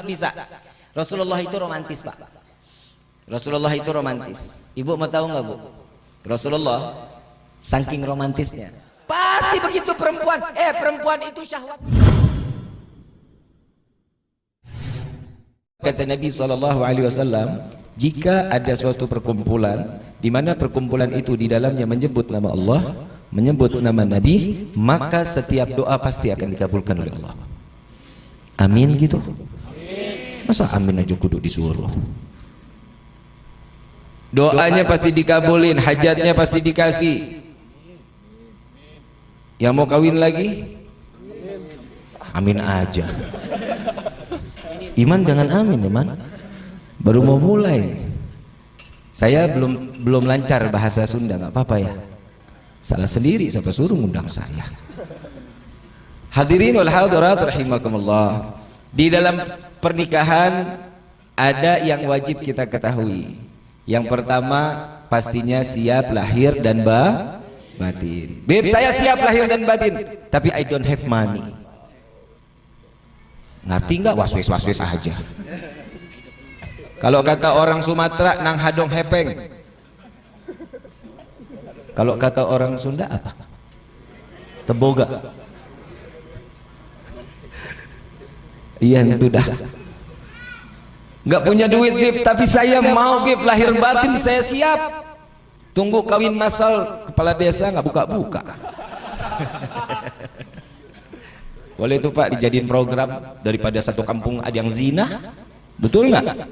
bisa. Rasulullah itu romantis, Pak. Rasulullah itu romantis. Ibu mau tahu nggak, Bu? Rasulullah saking romantisnya, pasti begitu perempuan itu syahwat. Kata Nabi SAW, jika ada suatu perkumpulan di mana perkumpulan itu di dalamnya menyebut nama Allah, menyebut nama Nabi, maka setiap doa pasti akan dikabulkan oleh Allah. Amin gitu. Masa amin aja kudu disuruh? Doanya pasti dikabulin, hajatnya pasti dikasih. Yang mau kawin lagi, amin aja. Iman jangan amin, Iman. Baru mau mulai. Saya belum lancar bahasa Sunda, nggak apa-apa ya. Salah sendiri, siapa suruh ngundang saya. Hadirin wal hadirat rahimakumullah. Di dalam pernikahan ada yang wajib kita ketahui. Yang pertama pastinya siap lahir dan batin. Beb, saya siap lahir dan batin, tapi I don't have money. Ngerti nggak? Waswes aja. Kalau kata orang Sumatera, nang hadong hepeng. Kalau kata orang Sunda apa? Teboga. Iya itu dah. Nggak punya duit, Bib, tapi saya mau, Bib, lahir batin saya siap. Tunggu kawin masal kepala desa nggak buka-buka. Boleh itu, Pak, dijadiin program daripada satu kampung ada yang zina. Betul nggak?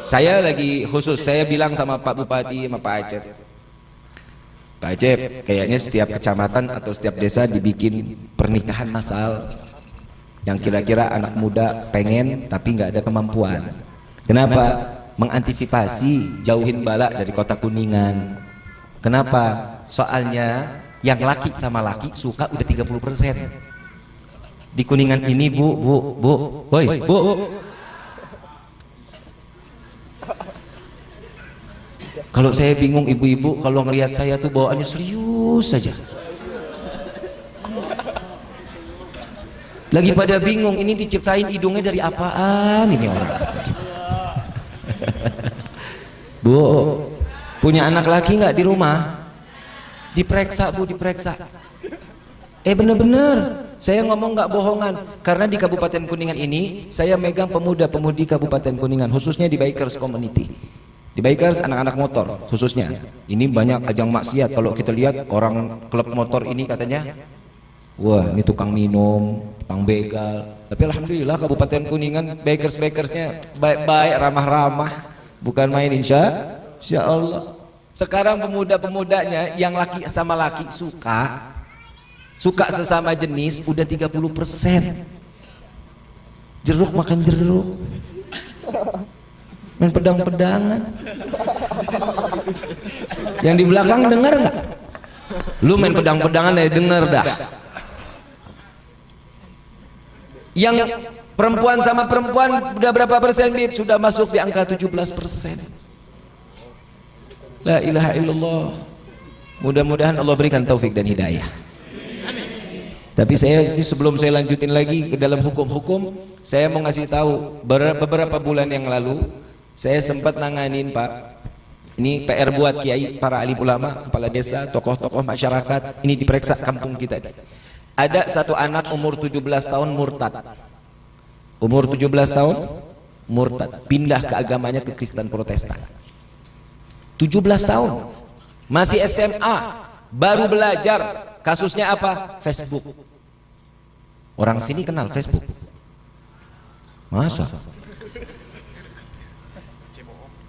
Saya lagi khusus, saya bilang sama Pak Bupati sama Pak Acep. Pak Acep, kayaknya setiap kecamatan atau setiap desa dibikin pernikahan massal yang kira-kira anak muda pengen tapi nggak ada kemampuan. Kenapa? Mengantisipasi jauhin balak dari kota Kuningan. Kenapa? Soalnya yang laki sama laki suka udah 30%. Di Kuningan ini, Bu. Kalau saya bingung, ibu-ibu kalau ngelihat saya tuh bawaannya serius saja. Lagi pada bingung, ini diciptain hidungnya dari apaan ini orang. Bu, punya anak laki nggak di rumah? Diperiksa, Bu, diperiksa. Bener-bener, saya ngomong nggak bohongan. Karena di Kabupaten Kuningan ini, saya megang pemuda-pemudi Kabupaten Kuningan, khususnya di Bikers Community. Di Bikers anak-anak motor khususnya. Ini banyak ajang maksiat. Kalau kita lihat orang klub motor ini katanya, wah ini tukang minum, tukang begal. Tapi alhamdulillah Kabupaten Kuningan Bikersnya baik-baik, ramah-ramah. Bukan main, insya Allah. Sekarang pemuda-pemudanya yang laki sama laki suka sesama jenis udah 30%. Jeruk makan jeruk, main pedang-pedangan. Yang di belakang dengar nggak? Lu main pedang-pedangan ya, denger dah. Yang perempuan sama perempuan udah berapa persen, Bib? Sudah masuk di angka 17%. La ilaha illallah. Mudah-mudahan Allah berikan taufik dan hidayah. Tapi saya sebelum saya lanjutin lagi ke dalam hukum-hukum, saya mau ngasih tahu, beberapa bulan yang lalu saya sempat nanganin, Pak. Ini PR buat kiai, para alim ulama, kepala desa, tokoh-tokoh masyarakat. Ini diperiksa kampung kita. Ada satu anak umur 17 tahun murtad. Umur 17 tahun murtad, pindah ke agamanya ke Kristen Protestan. 17 tahun, masih SMA, baru belajar. Kasusnya apa? Facebook. Orang sini kenal Facebook? Masa?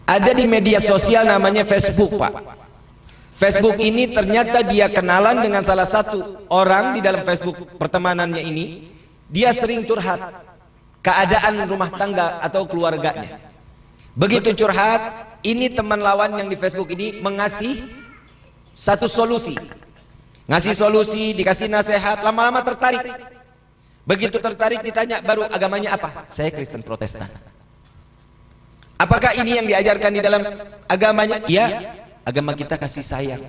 Ada di media sosial namanya Facebook, Pak. Facebook ini ternyata dia kenalan dengan salah satu orang di dalam Facebook pertemanannya ini. Dia sering curhat keadaan rumah tangga atau keluarganya. Begitu curhat, ini teman lawan yang di Facebook ini mengasih satu solusi. Ngasih solusi, dikasih nasihat, lama-lama tertarik. Begitu tertarik ditanya, baru agamanya apa? Saya Kristen Protestan. Apakah ini yang diajarkan di dalam agamanya? Iya, agama kita kasih sayang.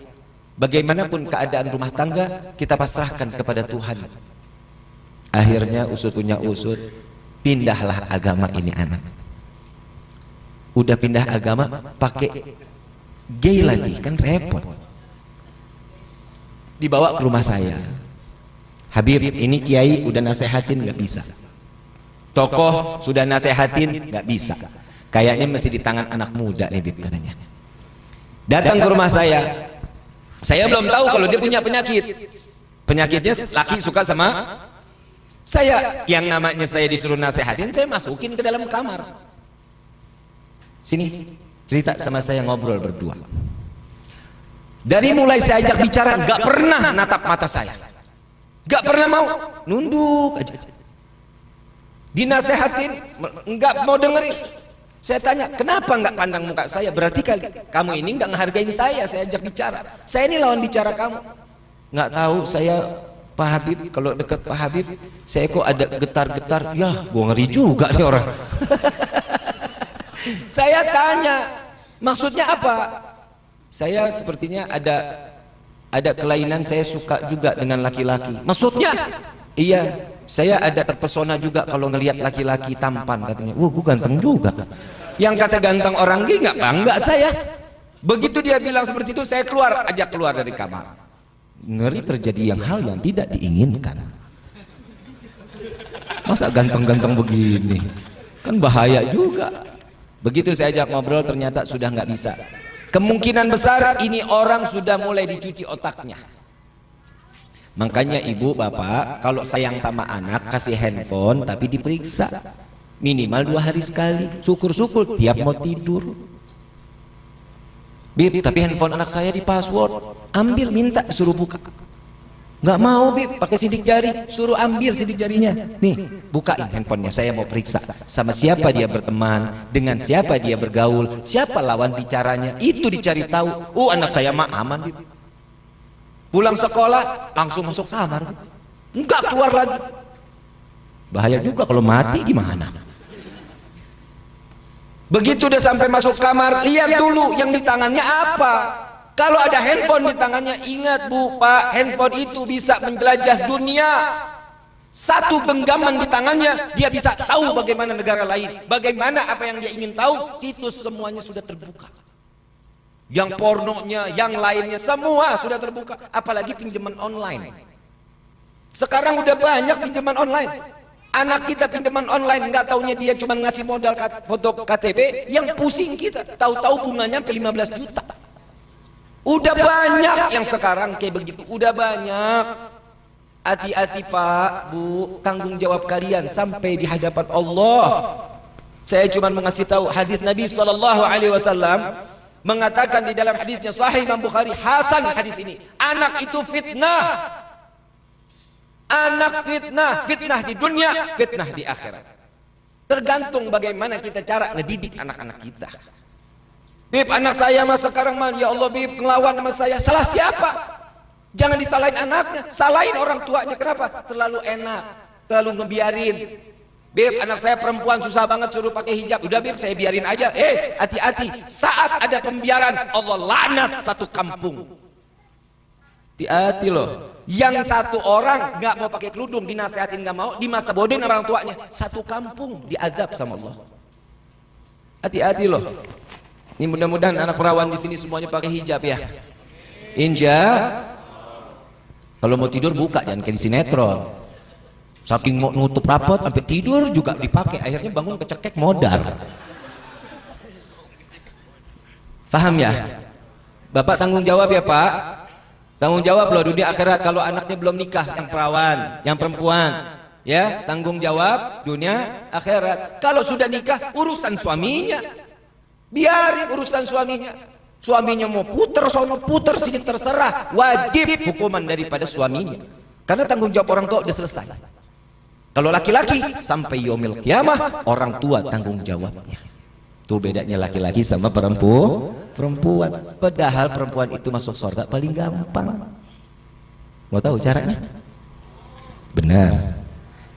Bagaimanapun keadaan rumah tangga, kita pasrahkan kepada Tuhan. Akhirnya usut punya usut, pindahlah agama ini anak. Udah pindah agama pakai gay lagi, kan repot. Dibawa ke rumah saya, Habib ini kiai udah nasehatin nggak bisa, tokoh sudah nasehatin nggak bisa, kayaknya masih di tangan anak muda nih Bib katanya. Datang ke rumah saya belum tahu kalau dia punya penyakit. Penyakitnya laki suka sama saya, yang namanya saya disuruh nasehatin, saya masukin ke dalam kamar. Sini cerita sama saya, ngobrol berdua. Dari mulai saya ajak bicara nggak pernah natap mata saya, nggak pernah mau, nunduk aja. Dinasehatin nggak mau dengerin. Saya tanya, kenapa nggak pandang muka saya? Berarti kamu ini nggak ngehargain saya ajak bicara. Saya ini lawan bicara kamu. Nggak tahu saya Pak Habib, kalau dekat Pak Habib saya kok ada getar-getar. Ya gua ngeri juga nih orang. Saya tanya, maksudnya apa? Saya sepertinya ada kelainan, saya suka juga dengan laki-laki. Maksudnya? Iya, saya ada terpesona juga kalau ngelihat laki-laki tampan katanya. Wah, gua ganteng juga. Yang kata ganteng orang gini nggak bangga saya. Begitu dia bilang seperti itu, saya ajak keluar dari kamar. Ngeri terjadi hal yang tidak diinginkan. Masa ganteng-ganteng begini? Kan bahaya juga. Begitu saya ajak ngobrol, ternyata sudah nggak bisa. Kemungkinan besar ini orang sudah mulai dicuci otaknya. Makanya ibu bapak kalau sayang sama anak kasih handphone tapi diperiksa minimal 2 hari sekali. Syukur-syukur tiap mau tidur. Bib, tapi handphone anak saya di password. Ambil, minta suruh buka. Nggak mau Bib, pakai sidik jari, suruh ambil sidik jarinya. Nih, bukain handphonenya, saya mau periksa sama siapa dia berteman, dengan siapa dia bergaul, siapa lawan bicaranya, itu dicari tahu. Anak saya mah aman Bib. Pulang sekolah langsung masuk kamar Bib. Enggak keluar lagi. Bahaya juga kalau mati gimana? Begitu udah sampai masuk kamar, lihat dulu yang di tangannya apa. Kalau ada handphone di tangannya, ingat Bu, Pak, handphone itu bisa menjelajah dunia. Satu genggaman di tangannya, dia bisa tahu bagaimana negara lain, bagaimana apa yang dia ingin tahu, situs semuanya sudah terbuka. Yang pornonya, yang lainnya, semua sudah terbuka. Apalagi pinjaman online. Sekarang udah banyak pinjaman online. Anak kita pinjaman online, nggak taunya dia cuma ngasih modal foto KTP, yang pusing kita. Tahu-tahu bunganya sampai 15 juta. Udah banyak yang sekarang kayak begitu, udah banyak. Hati-hati Pak, Bu, tanggung jawab kalian sampai di hadapan Allah. Saya cuma mengasih tahu hadis Nabi SAW mengatakan di dalam hadisnya Sahih Imam Bukhari, hasan hadis ini. Anak itu fitnah. Anak fitnah, fitnah di dunia, fitnah di akhirat. Tergantung bagaimana kita cara ngedidik anak-anak kita. Bib, anak saya mas sekarang mah, ya Allah Bib, ngelawan sama saya. Salah siapa? Jangan disalahin anaknya, salahin orang tuanya. Kenapa? Terlalu enak, terlalu ngebiarin. Bib, anak saya perempuan susah banget suruh pakai hijab. Udah Bib, saya biarin aja. Hati-hati, saat ada pembiaran Allah laknat satu kampung. Hati-hati loh. Yang satu orang nggak mau pakai kerudung dinasehatin nggak mau, dimasa bodohin orang tuanya, satu kampung diadab sama Allah. Hati-hati loh. Ini mudah-mudahan anak perawan di sini semuanya pakai hijab ya. Kalau mau tidur buka, jangan kayak di sinetron. Saking mau nutup rapat sampai tidur juga dipakai, akhirnya bangun kecekek modar. Paham ya? Bapak tanggung jawab ya Pak. Tanggung jawab loh dunia akhirat kalau anaknya belum nikah, yang perawan, yang perempuan. Ya, tanggung jawab dunia akhirat. Kalau sudah nikah, urusan suaminya. Biarin urusan suaminya. Suaminya mau puter sono, puter sini, terserah. Wajib hukuman daripada suaminya. Karena tanggung jawab orang tua udah selesai. Kalau laki-laki sampai yaumil kiamah orang tua tanggung jawabnya. Tuh bedanya laki-laki sama perempuan. Padahal perempuan itu masuk surga paling gampang. Mau tahu caranya? Benar.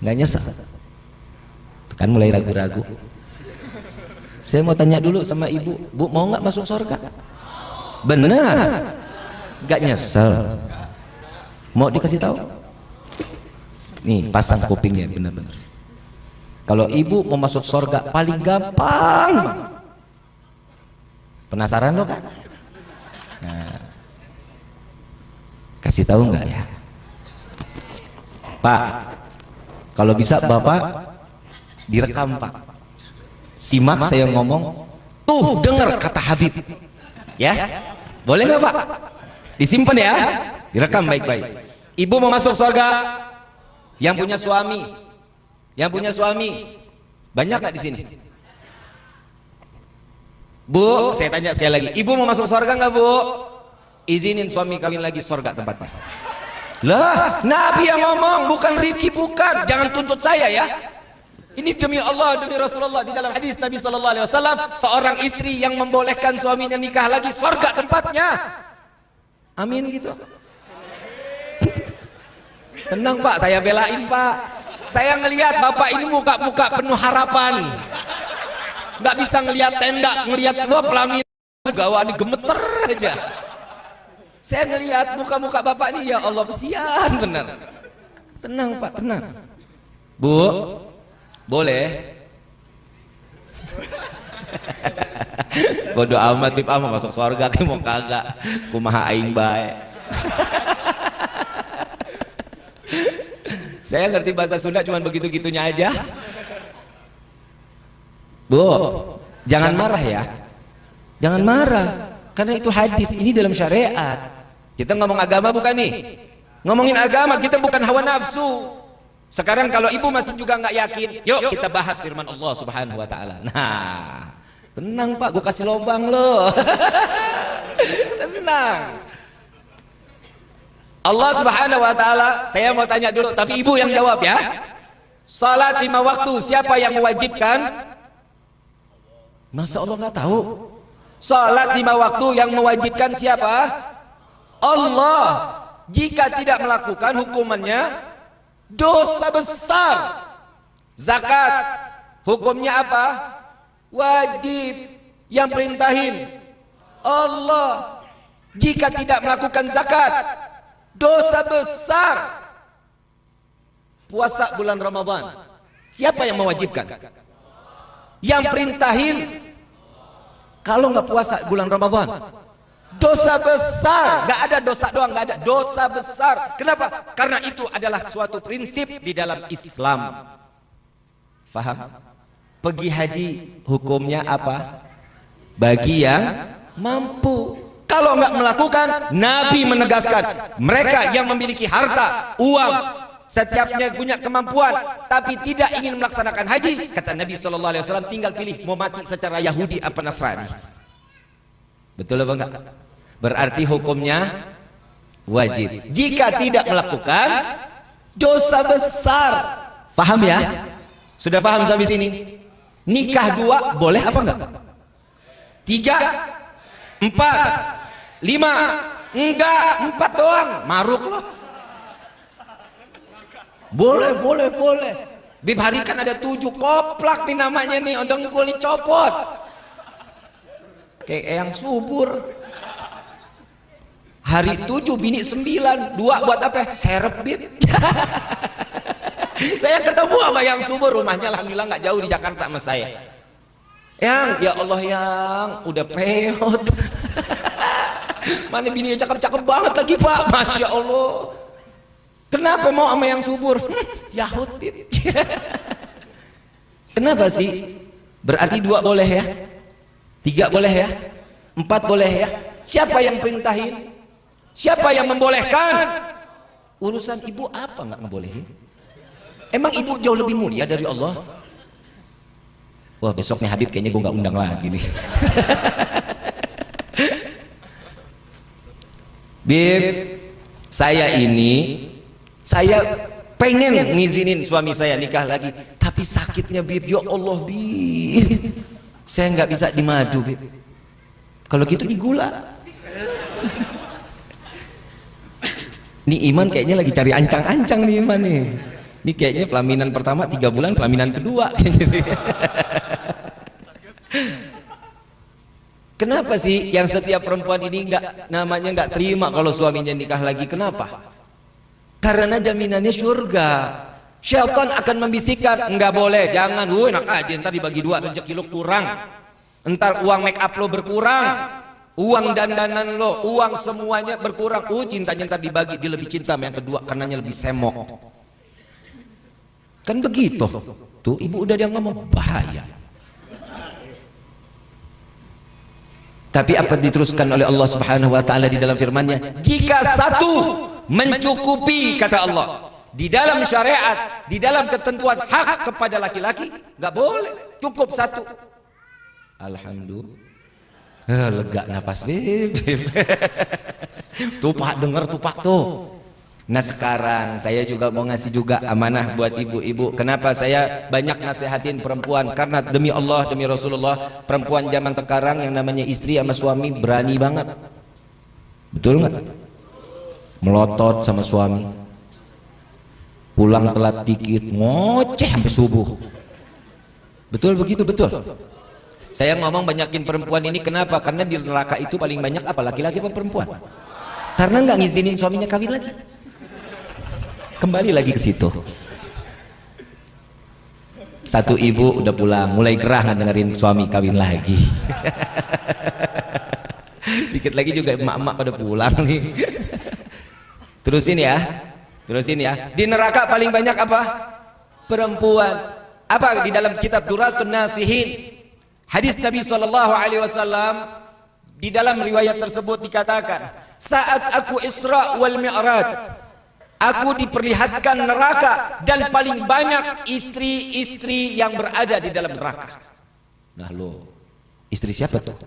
Nggak nyesel. Kan mulai ragu-ragu. Saya mau tanya dulu sama ibu, Bu mau nggak masuk surga? Benar. Nggak nyesel. Mau dikasih tahu? Nih pasang kupingnya benar-benar. Kalau ibu mau masuk surga paling gampang. Penasaran lo kan? Nah, kasih tahu nggak ya, Pak? Kalau bisa Bapak direkam, Pak. Simak saya ngomong. Tuh dengar kata Habib. Ya, boleh nggak Pak? Disimpan ya, direkam baik-baik. Ibu mau masuk surga, yang punya suami, banyak nggak di sini? Bu, saya tanya sekali lagi, ibu mau masuk surga nggak Bu? Izinin suami kawin lagi, surga tempatnya. Lah, Nabi yang ngomong, bukan Rifki, bukan. Jangan tuntut saya ya. Ini demi Allah, demi Rasulullah. Di dalam hadis Nabi SAW, seorang istri yang membolehkan suaminya nikah lagi, surga tempatnya. Amin gitu. Tenang Pak, saya belain Pak. Saya ngelihat Bapak ini muka-muka penuh harapan. Nggak bisa ngelihat tenda, ngelihat pelaminan gawa ini gemeter aja. Saya ngelihat muka-muka Bapak ini, ya Allah kesian benar. Tenang Pak, tenang. Bu, boleh? Bodoh amat Bib, ama masuk surga ki mau kagak. Kumaha aing bae. Saya ngerti bahasa Sunda cuman begitu-gitunya aja. Bu, jangan marah ya. Jangan marah. Karena itu hadis, ini dalam syariat. Kita ngomong agama bukan nih. Ngomongin agama, kita bukan hawa nafsu. Sekarang kalau ibu masih juga nggak yakin, yuk kita bahas firman Allah Subhanahu wa taala. Nah, tenang Pak, gue kasih lobang loh. Tenang. Allah Subhanahu wa taala, saya mau tanya dulu, tapi ibu yang jawab ya. Salat 5 waktu siapa yang mewajibkan? Masa Allah nggak tahu? Salat 5 waktu yang mewajibkan siapa? Allah. Jika tidak melakukan, hukumannya dosa besar. Zakat hukumnya apa? Wajib. Yang perintahin Allah. Jika tidak melakukan zakat, dosa besar. Puasa bulan Ramadan, siapa yang mewajibkan? Yang perintahin. Kalau nggak puasa bulan Ramadan, dosa besar. Nggak ada dosa doang, nggak ada dosa besar. Kenapa? Karena itu adalah suatu prinsip di dalam Islam. Faham? Pergi haji hukumnya apa? Bagi yang mampu. Kalau nggak melakukan, Nabi menegaskan mereka yang memiliki harta, uang, setiapnya punya kemampuan tapi tidak ingin melaksanakan haji, kata Nabi SAW, tinggal pilih mau mati secara Yahudi apa Nasrani. Betul apa enggak? Berarti hukumnya wajib. Jika tidak melakukan, dosa besar. Paham ya? Sudah paham sampai sini? Nikah 2 boleh apa enggak? 3, 4, 5, enggak, 4 doang. Maruk loh. Boleh, boleh, boleh. Bib hari kan ada 7 koplak nih namanya nih, dengkul dicopot. Kayak yang subur. Hari 7 bini 9, 2 buat apa? Serep Bib. Saya ketemu sama yang subur, rumahnya alhamdulillah nggak jauh di Jakarta sama saya. Yang, ya Allah yang udah peot. Mana bininya cakep-cakep banget lagi Pak, Masya Allah. Kenapa mau sama yang subur? Yahud Bib. Kenapa sih? Berarti 2 boleh ya, 3 boleh ya, 4 boleh ya. Siapa yang perintahin? Siapa yang membolehkan? Urusan ibu apa nggak ngebolehin? Emang ibu jauh lebih mulia dari Allah? Wah besoknya Habib kayaknya gue nggak undang lagi nih. Bib, saya pengen ngizinin suami saya nikah lagi, tapi sakitnya Bib, ya Allah Bib, saya nggak bisa dimadu Bib. Kalau gitu digula. Nih Iman kayaknya lagi cari ancang-ancang nih Iman nih. Ini kayaknya pelaminan pertama 3 bulan, pelaminan kedua. Kenapa sih yang setiap perempuan ini nggak terima kalau suaminya nikah lagi? Kenapa? Karena jaminannya surga. Syaitan akan membisikkan, enggak boleh, jangan, enak aja, ntar dibagi dua, rezeki lo kurang, ntar uang make up lo berkurang, uang dandanan lo, uang semuanya berkurang. Cintanya ntar dibagi, dia lebih cinta sama yang kedua karenanya lebih semok. Kan begitu. Tuh ibu udah dia ngomong, bahaya. Tapi apa diteruskan oleh Allah Subhanahu wa taala di dalam firman-Nya? Jika satu mencukupi, kata Allah, di dalam syariat, di dalam ketentuan hak kepada laki-laki, nggak boleh, cukup satu. Alhamdulillah, lega napas, beb. Tuh Pak, dengar tuh Pak tuh. Nah sekarang saya juga mau ngasih juga amanah buat ibu-ibu. Kenapa saya banyak nasihatin perempuan? Karena demi Allah, demi Rasulullah, perempuan zaman sekarang yang namanya istri sama suami berani banget. Betul nggak? Melotot sama suami, pulang telat dikit ngoceh sampai subuh. Betul begitu, betul. Saya ngomong banyakin perempuan ini kenapa? Karena di neraka itu paling banyak apa? Laki-laki apa perempuan? Karena nggak ngizinin suaminya kawin lagi. Kembali lagi ke situ. Satu ibu udah pulang, mulai gerah dengerin suami kawin lagi. Dikit lagi juga emak-emak pada pulang nih. Terusin ya, terusin ya. Di neraka paling banyak apa? Perempuan. Apa di dalam kitab Duratun Nasihin? Hadis Nabi SAW, di dalam riwayat tersebut dikatakan, saat aku Isra wal Mi'raj, aku diperlihatkan neraka dan paling banyak istri-istri yang berada di dalam neraka. Nah lo, istri siapa tuh?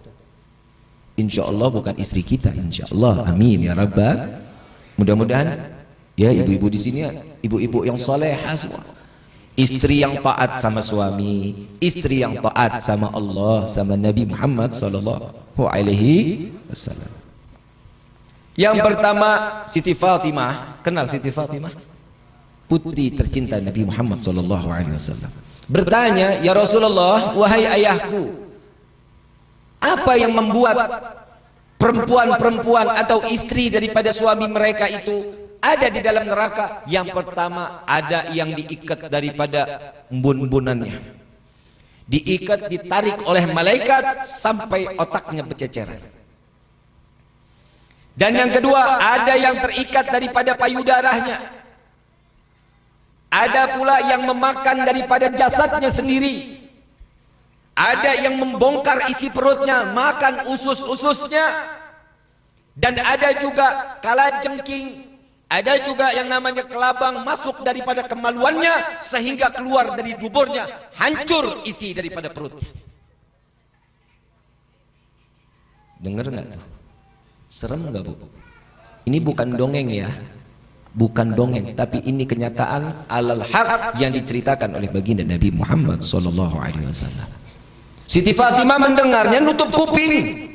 Insya Allah bukan istri kita, insya Allah, amin ya Rabbal. Mudah-mudahan ya ibu-ibu di sini, ibu-ibu yang salehah semua, istri yang taat sama suami, istri yang taat sama Allah, sama Nabi Muhammad sallallahu alaihi wasallam. Yang pertama Siti Fatimah. Kenal Siti Fatimah? Putri tercinta Nabi Muhammad sallallahu alaihi wasallam. Bertanya, "Ya Rasulullah, wahai ayahku, apa yang membuat perempuan-perempuan atau istri daripada suami mereka itu ada di dalam neraka?" Yang pertama, ada yang diikat daripada embun-embunannya. Diikat, ditarik oleh malaikat sampai otaknya berceceran. Dan yang kedua, ada yang terikat daripada payudaranya. Ada pula yang memakan daripada jasadnya sendiri. Ada yang membongkar isi perutnya, makan usus-ususnya. Dan ada juga kalajengking, ada juga yang namanya kelabang masuk daripada kemaluannya sehingga keluar dari duburnya, hancur isi daripada perutnya. Dengar nggak tuh? Serem nggak bu? Ini bukan dongeng ya, bukan dongeng, tapi ini kenyataan alal haq yang diceritakan oleh baginda Nabi Muhammad sallallahu alaihi wasallam. Siti Fatimah mendengarnya nutup kuping.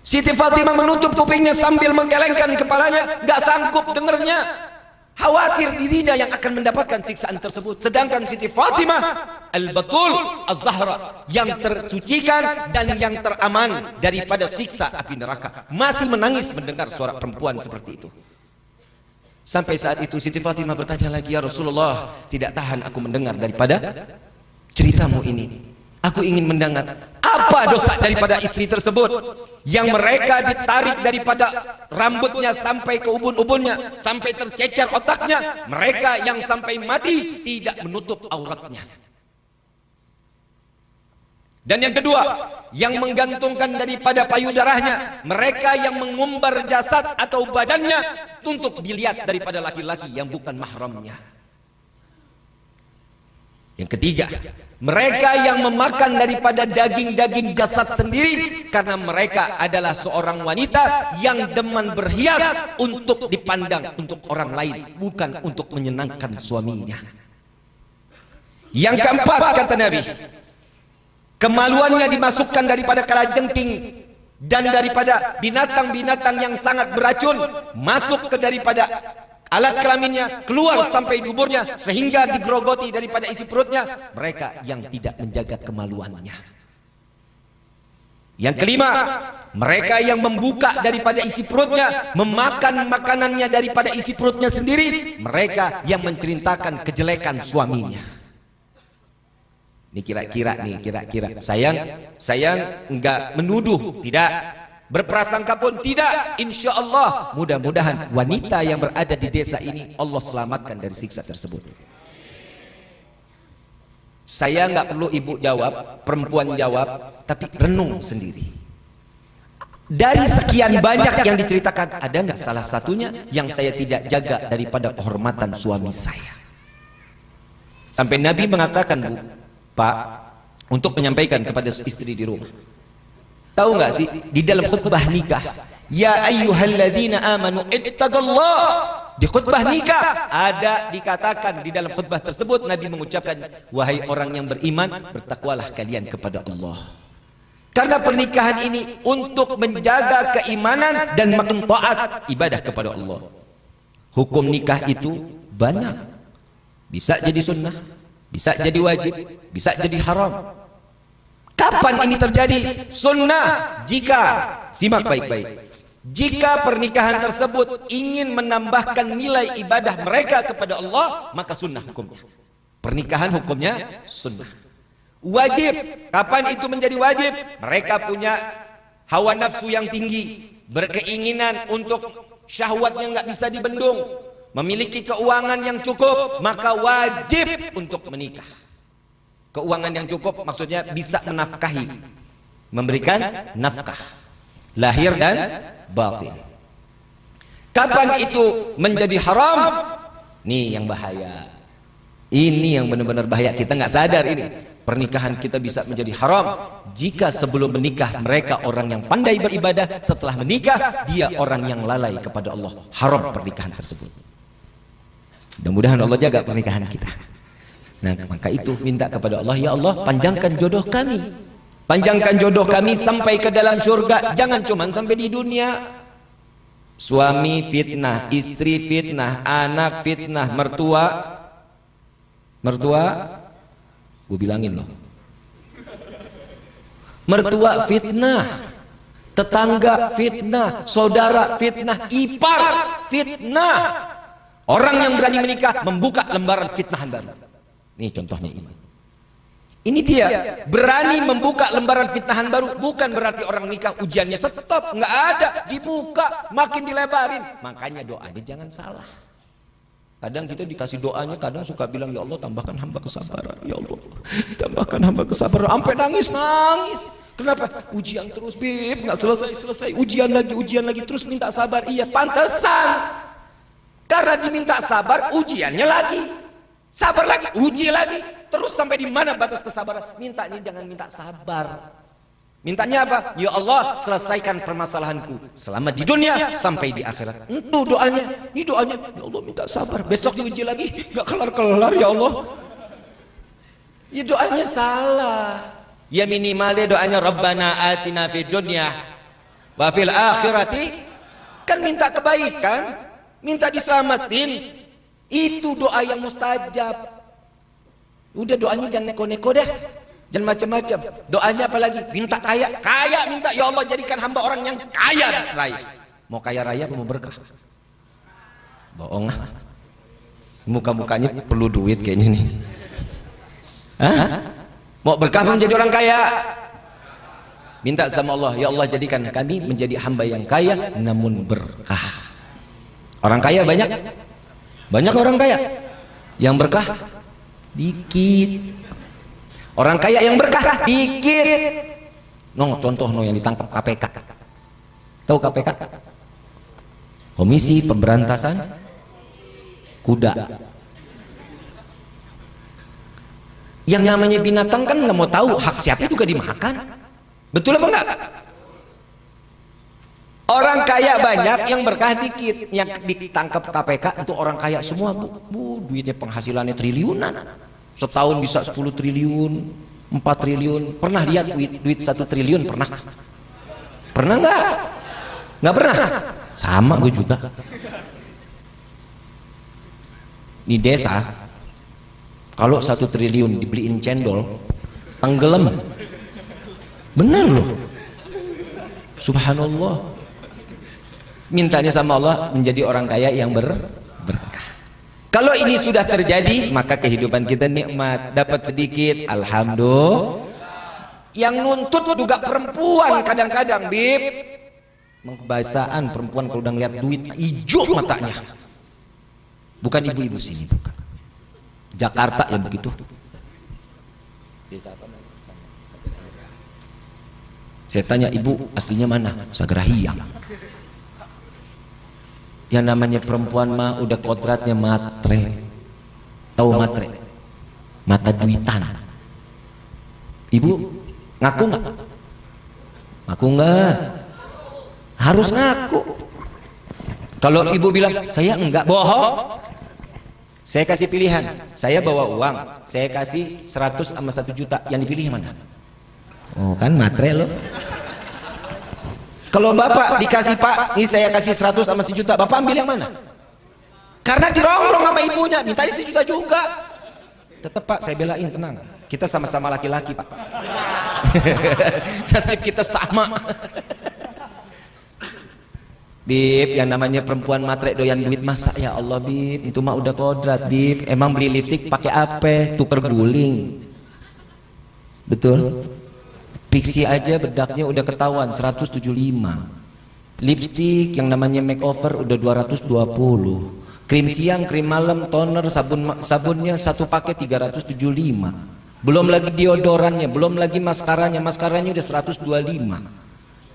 Siti Fatimah menutup kupingnya sambil menggelengkan kepalanya, nggak sanggup dengernya. Khawatir dirinya yang akan mendapatkan siksaan tersebut. Sedangkan Siti Fatimah Al-Batul Az-Zahra, yang tersucikan dan yang teraman daripada siksa api neraka, masih menangis mendengar suara perempuan seperti itu. Sampai saat itu Siti Fatimah bertanya lagi, "Ya Rasulullah, tidak tahan aku mendengar daripada ceritamu ini. Aku ingin mendengar apa dosa daripada istri tersebut yang mereka ditarik daripada rambutnya sampai ke ubun-ubunnya, sampai tercecer otaknya, mereka yang sampai mati tidak menutup auratnya. Dan yang kedua, yang menggantungkan daripada payudaranya, mereka yang mengumbar jasad atau badannya untuk dilihat daripada laki-laki yang bukan mahramnya. Yang ketiga, mereka yang memakan daripada daging-daging jasad sendiri karena mereka adalah seorang wanita yang demen berhias untuk dipandang untuk orang lain, bukan untuk menyenangkan suaminya. Yang keempat, kata Nabi, kemaluannya dimasukkan daripada kalajengking dan daripada binatang-binatang yang sangat beracun masuk ke daripada alat kelaminnya, keluar sampai duburnya sehingga digerogoti daripada isi perutnya. Mereka yang tidak menjaga kemaluannya. Yang kelima, mereka yang membuka daripada isi perutnya, memakan makanannya daripada isi perutnya sendiri, mereka yang menceritakan kejelekan suaminya. Ini kira-kira saya enggak menuduh, tidak berprasangka pun tidak. Insya Allah mudah-mudahan wanita yang berada di desa ini Allah selamatkan dari siksa tersebut. Saya nggak perlu ibu jawab, perempuan jawab, tapi renung sendiri. Dari sekian banyak yang diceritakan, ada nggak salah satunya yang saya tidak jaga daripada kehormatan suami saya? Sampai Nabi mengatakan, Bu, Pak, untuk menyampaikan kepada istri di rumah. Tahu nggak sih di dalam khutbah nikah, ya ayyuhalladzina amanu ittaqullah. Di khutbah nikah ada dikatakan di dalam khutbah tersebut Nabi mengucapkan, wahai orang yang beriman, bertakwalah kalian kepada Allah. Karena pernikahan ini untuk menjaga keimanan dan makin taat ibadah kepada Allah. Hukum nikah itu banyak. Bisa jadi sunnah, bisa jadi wajib, bisa jadi haram. Kapan ini terjadi? Sunnah jika, simak baik-baik, jika pernikahan tersebut ingin menambahkan nilai ibadah mereka kepada Allah, maka sunnah hukumnya. Pernikahan hukumnya sunnah. Wajib, kapan itu menjadi wajib? Mereka punya hawa nafsu yang tinggi, berkeinginan untuk syahwatnya nggak bisa dibendung, memiliki keuangan yang cukup, maka wajib untuk menikah. Keuangan yang cukup maksudnya bisa menafkahi, memberikan nafkah lahir dan batin. Kapan itu menjadi haram? Nih yang bahaya. Ini yang benar-benar bahaya, kita nggak sadar ini. Pernikahan kita bisa menjadi haram jika sebelum menikah mereka orang yang pandai beribadah, setelah menikah dia orang yang lalai kepada Allah. Haram pernikahan tersebut. Mudah-mudahan Allah jaga pernikahan kita. Nah, maka itu minta kepada Allah, ya Allah, panjangkan jodoh kami. Panjangkan jodoh kami sampai ke dalam surga, jangan cuma sampai di dunia. Suami fitnah, istri fitnah, anak fitnah, mertua gue bilangin loh, mertua fitnah, tetangga fitnah, saudara fitnah, ipar fitnah. Orang yang berani menikah membuka lembaran fitnahan baru. Nih contohnya ini. Ini dia berani membuka lembaran fitnahan baru. Bukan berarti orang nikah ujiannya stop, nggak ada, dibuka, makin dilebarin. Makanya doanya jangan salah. Kadang kita dikasih doanya, kadang suka bilang, ya Allah tambahkan hamba kesabaran, ya Allah tambahkan hamba kesabaran, sampai nangis. Kenapa? Ujian terus, Bib, nggak selesai, ujian lagi, terus minta sabar. Iya, pantesan, karena diminta sabar, ujiannya lagi, sabar lagi, uji lagi, terus sampai di mana batas kesabaran? Mintanya jangan minta sabar. Mintanya apa? Ya Allah, selesaikan permasalahanku selama di dunia sampai di akhirat. Itu doanya. Ini doanya. Ya Allah, minta sabar. Besok diuji lagi, nggak kelar-kelar ya Allah. Ya doanya salah. Ya minimalnya doanya Rabbana atina fid dunya wa fil akhirati. Kan minta kebaikan, minta diselamatin. Itu doa yang mustajab. Udah doanya jangan neko-neko deh. Jangan macam-macam. Doanya apa lagi? Minta kaya. Kaya minta, ya Allah jadikan hamba orang yang kaya raya. Mau kaya raya mau berkah? Bohong. Muka-mukanya perlu duit kayaknya nih. Hah? Mau berkah menjadi orang kaya? Minta sama Allah, ya Allah jadikan kami menjadi hamba yang kaya namun berkah. Orang kaya banyak? Banyak orang kaya. Yang berkah dikit. Orang kaya yang berkah dikit. Contoh yang ditangkap KPK. Tahu KPK? Komisi Pemberantasan Kuda. Yang namanya binatang kan nggak mau tahu hak siapa juga dimakan. Betul apa enggak? Orang kaya banyak, yang berkah dikit. Yang ditangkap KPK untuk orang kaya semua, bu, duitnya penghasilannya triliunan. Setahun bisa 10 triliun, 4 triliun. Pernah lihat duit 1 triliun? Pernah? Pernah nggak? Nggak pernah? Sama gue juga. Di desa, kalau 1 triliun dibeliin cendol, tenggelam. Bener loh. 1 Subhanallah. Mintanya sama Allah menjadi orang kaya yang berkah. Kalau ini sudah terjadi, maka kehidupan kita nikmat. Dapat sedikit, alhamdulillah. Yang nuntut juga perempuan kadang-kadang, Bib. Kebiasaan perempuan kalau udah ngeliat duit hijau matanya. Bukan ibu-ibu sini, bukan. Jakarta yang begitu. Saya tanya, ibu aslinya mana? Sagrahia. Yang namanya perempuan mah udah kodratnya matre. Tahu matre? Mata duitan. Ibu ngaku nggak? Ngaku nggak? Harus ngaku. Kalau ibu bilang saya enggak, bohong. Saya kasih pilihan, saya bawa uang, saya kasih 100 sama 1 juta, yang dipilih mana? Oh kan matre loh. Kalau bapak dikasih, Pak, ini saya kasih 100 sama 1 juta, bapak ambil yang mana? Karena dirongrong sama ibunya, minta 1 juta juga. Tetap Pak, saya belain, tenang. Kita sama-sama laki-laki Pak. Nasib kita sama. Bib, yang namanya perempuan matre doyan duit, masa ya Allah Bib, itu mah udah kodrat Bib. Emang beli lipstik pakai apa? Tuker guling. Betul? Pixie aja bedaknya udah ketahuan 175. Lipstik yang namanya makeover udah 220. Krim siang, krim malam, toner, sabunnya satu paket 375. Belum lagi deodorannya, belum lagi maskaranya udah 125.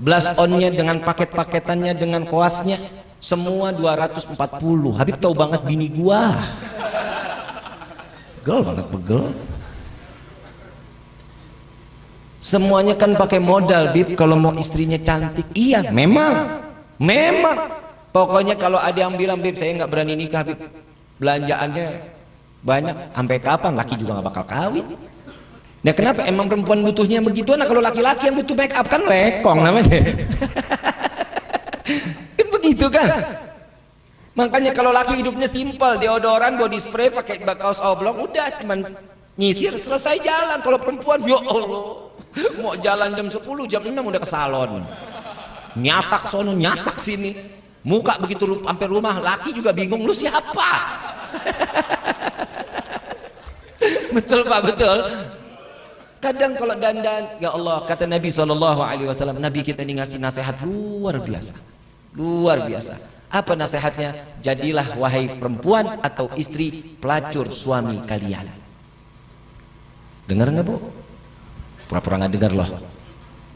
Blush onnya dengan paket-paketannya, dengan koasnya semua 240. Habib tahu banget bini gua. Pegel banget, pegel. Semuanya kan pakai modal, Bib. Kalau mau istrinya cantik, iya, memang. Pokoknya kalau ada yang bilang, Bib, saya nggak berani nikah, Bib. Belanjaannya banyak. Sampai kapan? Laki juga nggak bakal kawin. Nah kenapa? Emang perempuan butuhnya begitu? Nah kalau laki-laki yang butuh make up kan lekong namanya. Kan begitu kan? Makanya kalau laki hidupnya simpel, deodoran, body spray, pakai kaos oblong, udah cuman nyisir, selesai jalan. Kalau perempuan, ya Allah, mau jalan jam 10, jam 6 udah ke salon. Nyasak sono, nyasak sini. Muka begitu sampai rumah, laki juga bingung, lu siapa? Betul Pak, betul. Kadang kalau dandan, ya Allah, kata Nabi SAW, Nabi kita ini ngasih nasihat luar biasa. Luar biasa. Apa nasihatnya? Jadilah wahai perempuan atau istri pelacur suami kalian. Dengar nggak Bu? Pura-pura nggak dengar loh.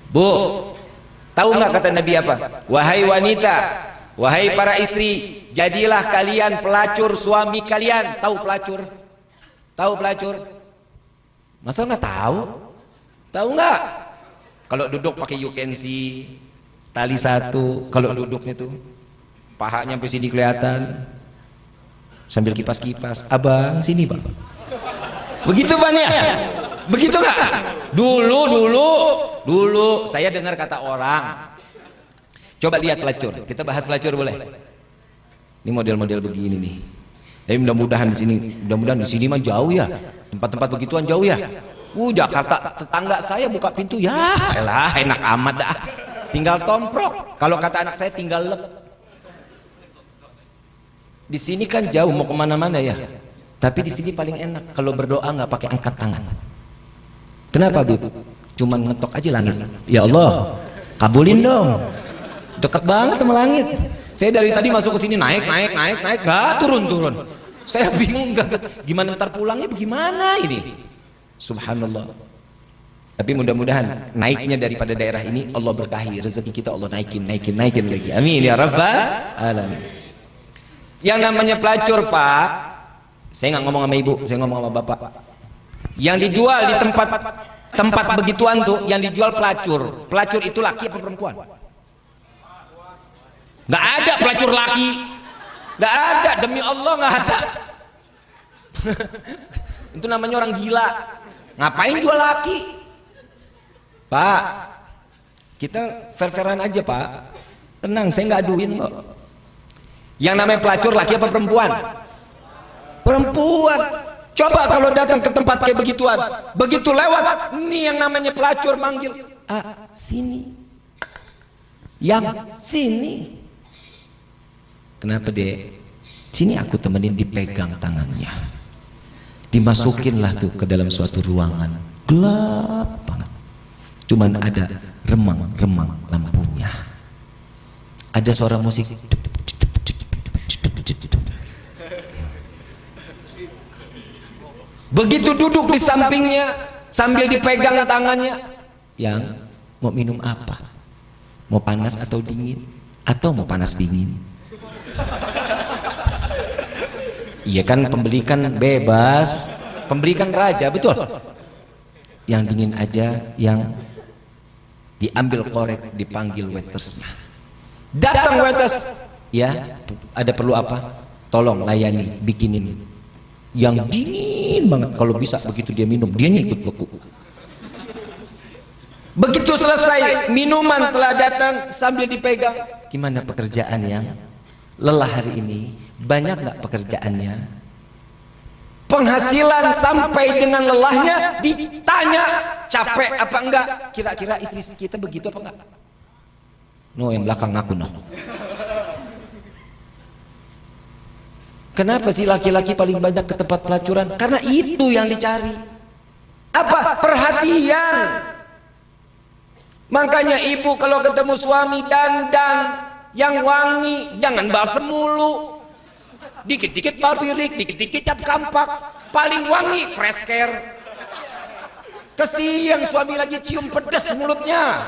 Bu, tahu nggak kata Nabi apa? Wahai wanita, wahai para istri, jadilah kalian pelacur suami kalian. Tahu pelacur? Tahu pelacur? Masa nggak tahu? Tahu nggak? Kalau duduk pakai you can see, tali satu. Kalau duduknya tuh pahanya sampai sini kelihatan, sambil kipas-kipas. Abang sini Bang. Begitu Bang ya? Begitu nggak? Dulu saya dengar kata orang. Coba lihat pelacur. Kita bahas pelacur boleh? Ini model-model begini nih. Tapi mudah-mudahan di sini mah jauh ya. Tempat-tempat begituan jauh ya. Jakarta, tetangga saya buka pintu ya, elah enak amat dah. Tinggal tomprok. Kalau kata anak saya tinggal lep. Di sini kan jauh mau kemana-mana ya. Tapi di sini paling enak kalau berdoa nggak pakai angkat tangan. Kenapa Bib? Cuman ngetok aja langit. Ya Allah, kabulin dong. Dekat banget sama langit. Saya dari tadi masuk ke sini naik, nggak turun. Saya bingung gimana ntar pulangnya bagaimana ini. Subhanallah. Tapi mudah-mudahan naiknya daripada daerah ini Allah berkahi, rezeki kita Allah naikin lagi. Amin ya rabbal alamin. Yang namanya pelacur Pak, saya nggak ngomong sama ibu, saya ngomong sama bapak. Yang dijual di tempat begituan tuh, yang dijual pelacur. Pelacur itu laki apa perempuan? Nggak ada pelacur laki, nggak ada, demi Allah nggak ada. Itu namanya orang gila. Ngapain jual laki? Pak, kita fair-fairan aja Pak. Tenang, saya nggak aduin kok. Yang namanya pelacur laki apa perempuan? Perempuan. Coba kalau datang ke tempat kayak begituan, begitu lewat, ini yang namanya pelacur manggil, sini. yang sini. Kenapa dek? Sini aku temenin, dipegang tangannya. Dimasukinlah tuh ke dalam suatu ruangan gelap banget. Cuman ada remang-remang lampunya. Ada suara musik. Begitu duduk di sampingnya sambil dipegang tangannya, yang mau minum apa? Mau panas atau dingin? Atau mau panas dingin? Iya kan, pembeli kan bebas, pembeli kan raja, betul. Yang dingin aja, yang diambil korek, dipanggil waitersnya. Datang waiters, ya ada perlu apa? Tolong layani, bikinin yang dingin banget. Kalau bisa begitu dia minum, dia ikut beku. Begitu selesai minuman telah datang sambil dipegang. Gimana pekerjaan yang lelah hari ini? Banyak nggak pekerjaannya? Penghasilan sampai dengan lelahnya ditanya capek apa enggak? Kira-kira istri kita begitu apa enggak? No, yang belakang ngaku no. Kenapa sih laki-laki paling banyak ke tempat pelacuran? Karena itu yang dicari. Apa? Perhatian. Makanya ibu kalau ketemu suami dandan yang wangi, jangan balsem mulu. Dikit-dikit papirik, dikit-dikit cap kampak. Paling wangi fresh care. Kesian suami lagi cium pedas mulutnya.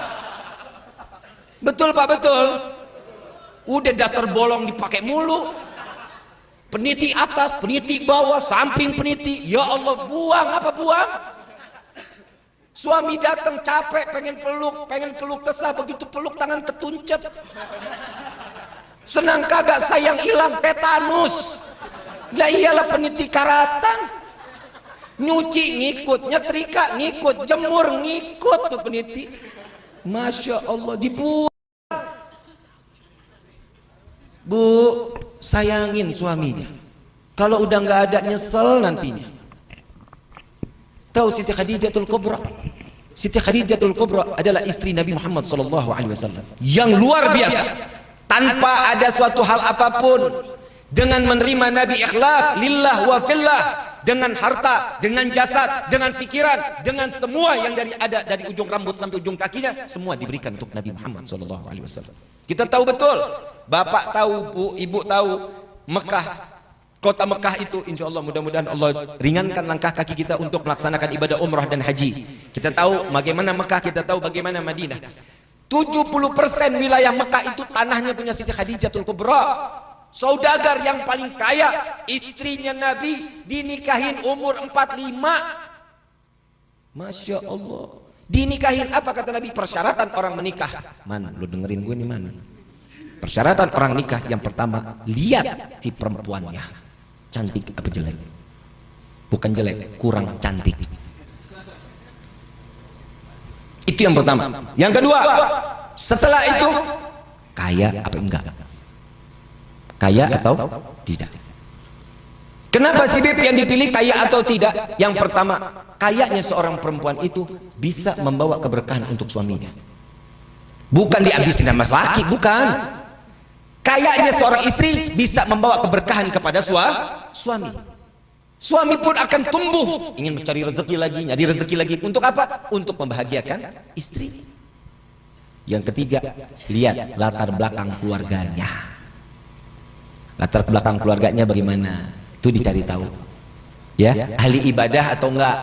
Betul Pak, betul. Udah daster bolong dipakai mulu. Peniti atas, peniti bawah, samping peniti. Ya Allah, buang apa buang? Suami datang capek, pengen peluk kesah, begitu peluk tangan ketuncep. Senang kagak, sayang hilang, tetanus. Lah iyalah peniti karatan. Nyuci ngikut, nyetrika ngikut, jemur ngikut tuh peniti. Masya Allah, dibuang. Bu, sayangin suaminya. Kalau udah nggak ada nyesel nantinya. Tahu Siti Khadijatul Kubra? Siti Khadijatul Kubra adalah istri Nabi Muhammad SAW yang luar biasa. Tanpa ada suatu hal apapun, dengan menerima Nabi ikhlas lillah wa fillah, dengan harta, dengan jasad, dengan pikiran, dengan semua yang ada dari ujung rambut sampai ujung kakinya, semua diberikan untuk Nabi Muhammad SAW. Kita tahu betul, bapak tahu, bu, ibu tahu, Mekah, kota Mekah itu, insya Allah mudah-mudahan Allah ringankan langkah kaki kita untuk melaksanakan ibadah umrah dan haji. Kita tahu bagaimana Mekah, kita tahu bagaimana Madinah. 70% wilayah Mekah itu tanahnya punya Siti Khadijatul Kubra. Saudagar yang paling kaya, istrinya Nabi dinikahin umur 45. Masya Allah. Dinikahin apa kata Nabi? Persyaratan orang menikah. Man, lu dengerin gue nih man. Persyaratan orang nikah yang pertama, lihat si perempuannya cantik apa jelek. Bukan jelek, kurang cantik. Itu yang pertama. Yang kedua, setelah itu kaya apa enggak? Kaya atau tidak? Kenapa si Beb yang dipilih kaya atau tidak? Yang pertama, kayanya seorang perempuan itu bisa membawa keberkahan untuk suaminya. Bukan dihabisin sama laki, bukan. Kayanya seorang istri bisa membawa keberkahan kepada suami. Suami pun akan tumbuh, ingin mencari rezeki lagi, nyari rezeki lagi. Untuk apa? Untuk membahagiakan istri. Yang ketiga, lihat latar belakang keluarganya. Latar belakang keluarganya bagaimana? Itu dicari tahu. Ya, ahli ibadah atau enggak?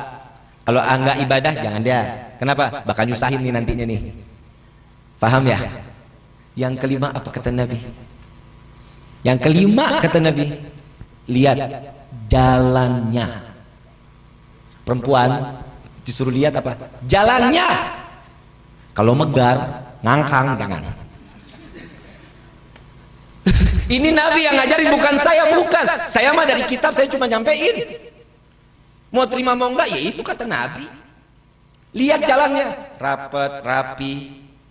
Kalau enggak ibadah, jangan dia. Kenapa? Bakal nyusahin nih nantinya nih. Paham ya? Yang kelima apa kata Nabi? Yang kelima kata Nabi, lihat jalannya. Perempuan disuruh lihat apa? Jalannya. Kalau megar, ngangkang jangan. Ini Nabi yang ngajarin, bukan saya, bukan. Saya mah dari kitab, saya cuma nyampein. Mau terima mau enggak, ya itu kata Nabi. Lihat jalannya, rapet, rapi,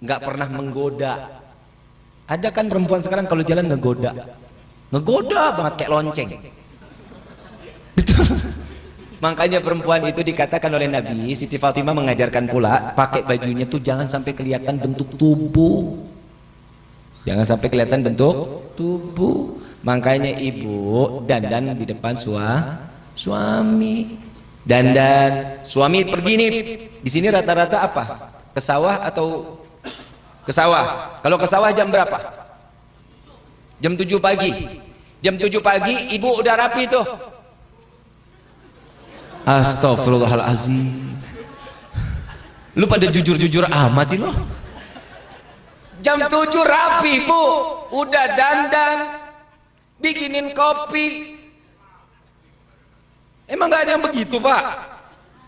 nggak pernah menggoda. Ada kan perempuan sekarang kalau jalan ngegoda banget kayak lonceng. Betul. Makanya perempuan itu dikatakan oleh Nabi, Siti Fatimah mengajarkan pula, pakai bajunya tuh jangan sampai kelihatan bentuk tubuh. Jangan sampai kelihatan bentuk tubuh. Makanya ibu dandan di depan suami. Dandan, suami pergi nih. Di sini rata-rata apa? Ke sawah atau ke sawah? Kalau ke sawah jam berapa? Jam 7 pagi. Jam 7 pagi ibu udah rapi tuh. Astagfirullahalazim. Lu pada jujur-jujur amat sih lo. Jam 7 rapi bu, udah dandan, bikinin kopi. Emang gak ada yang begitu pak?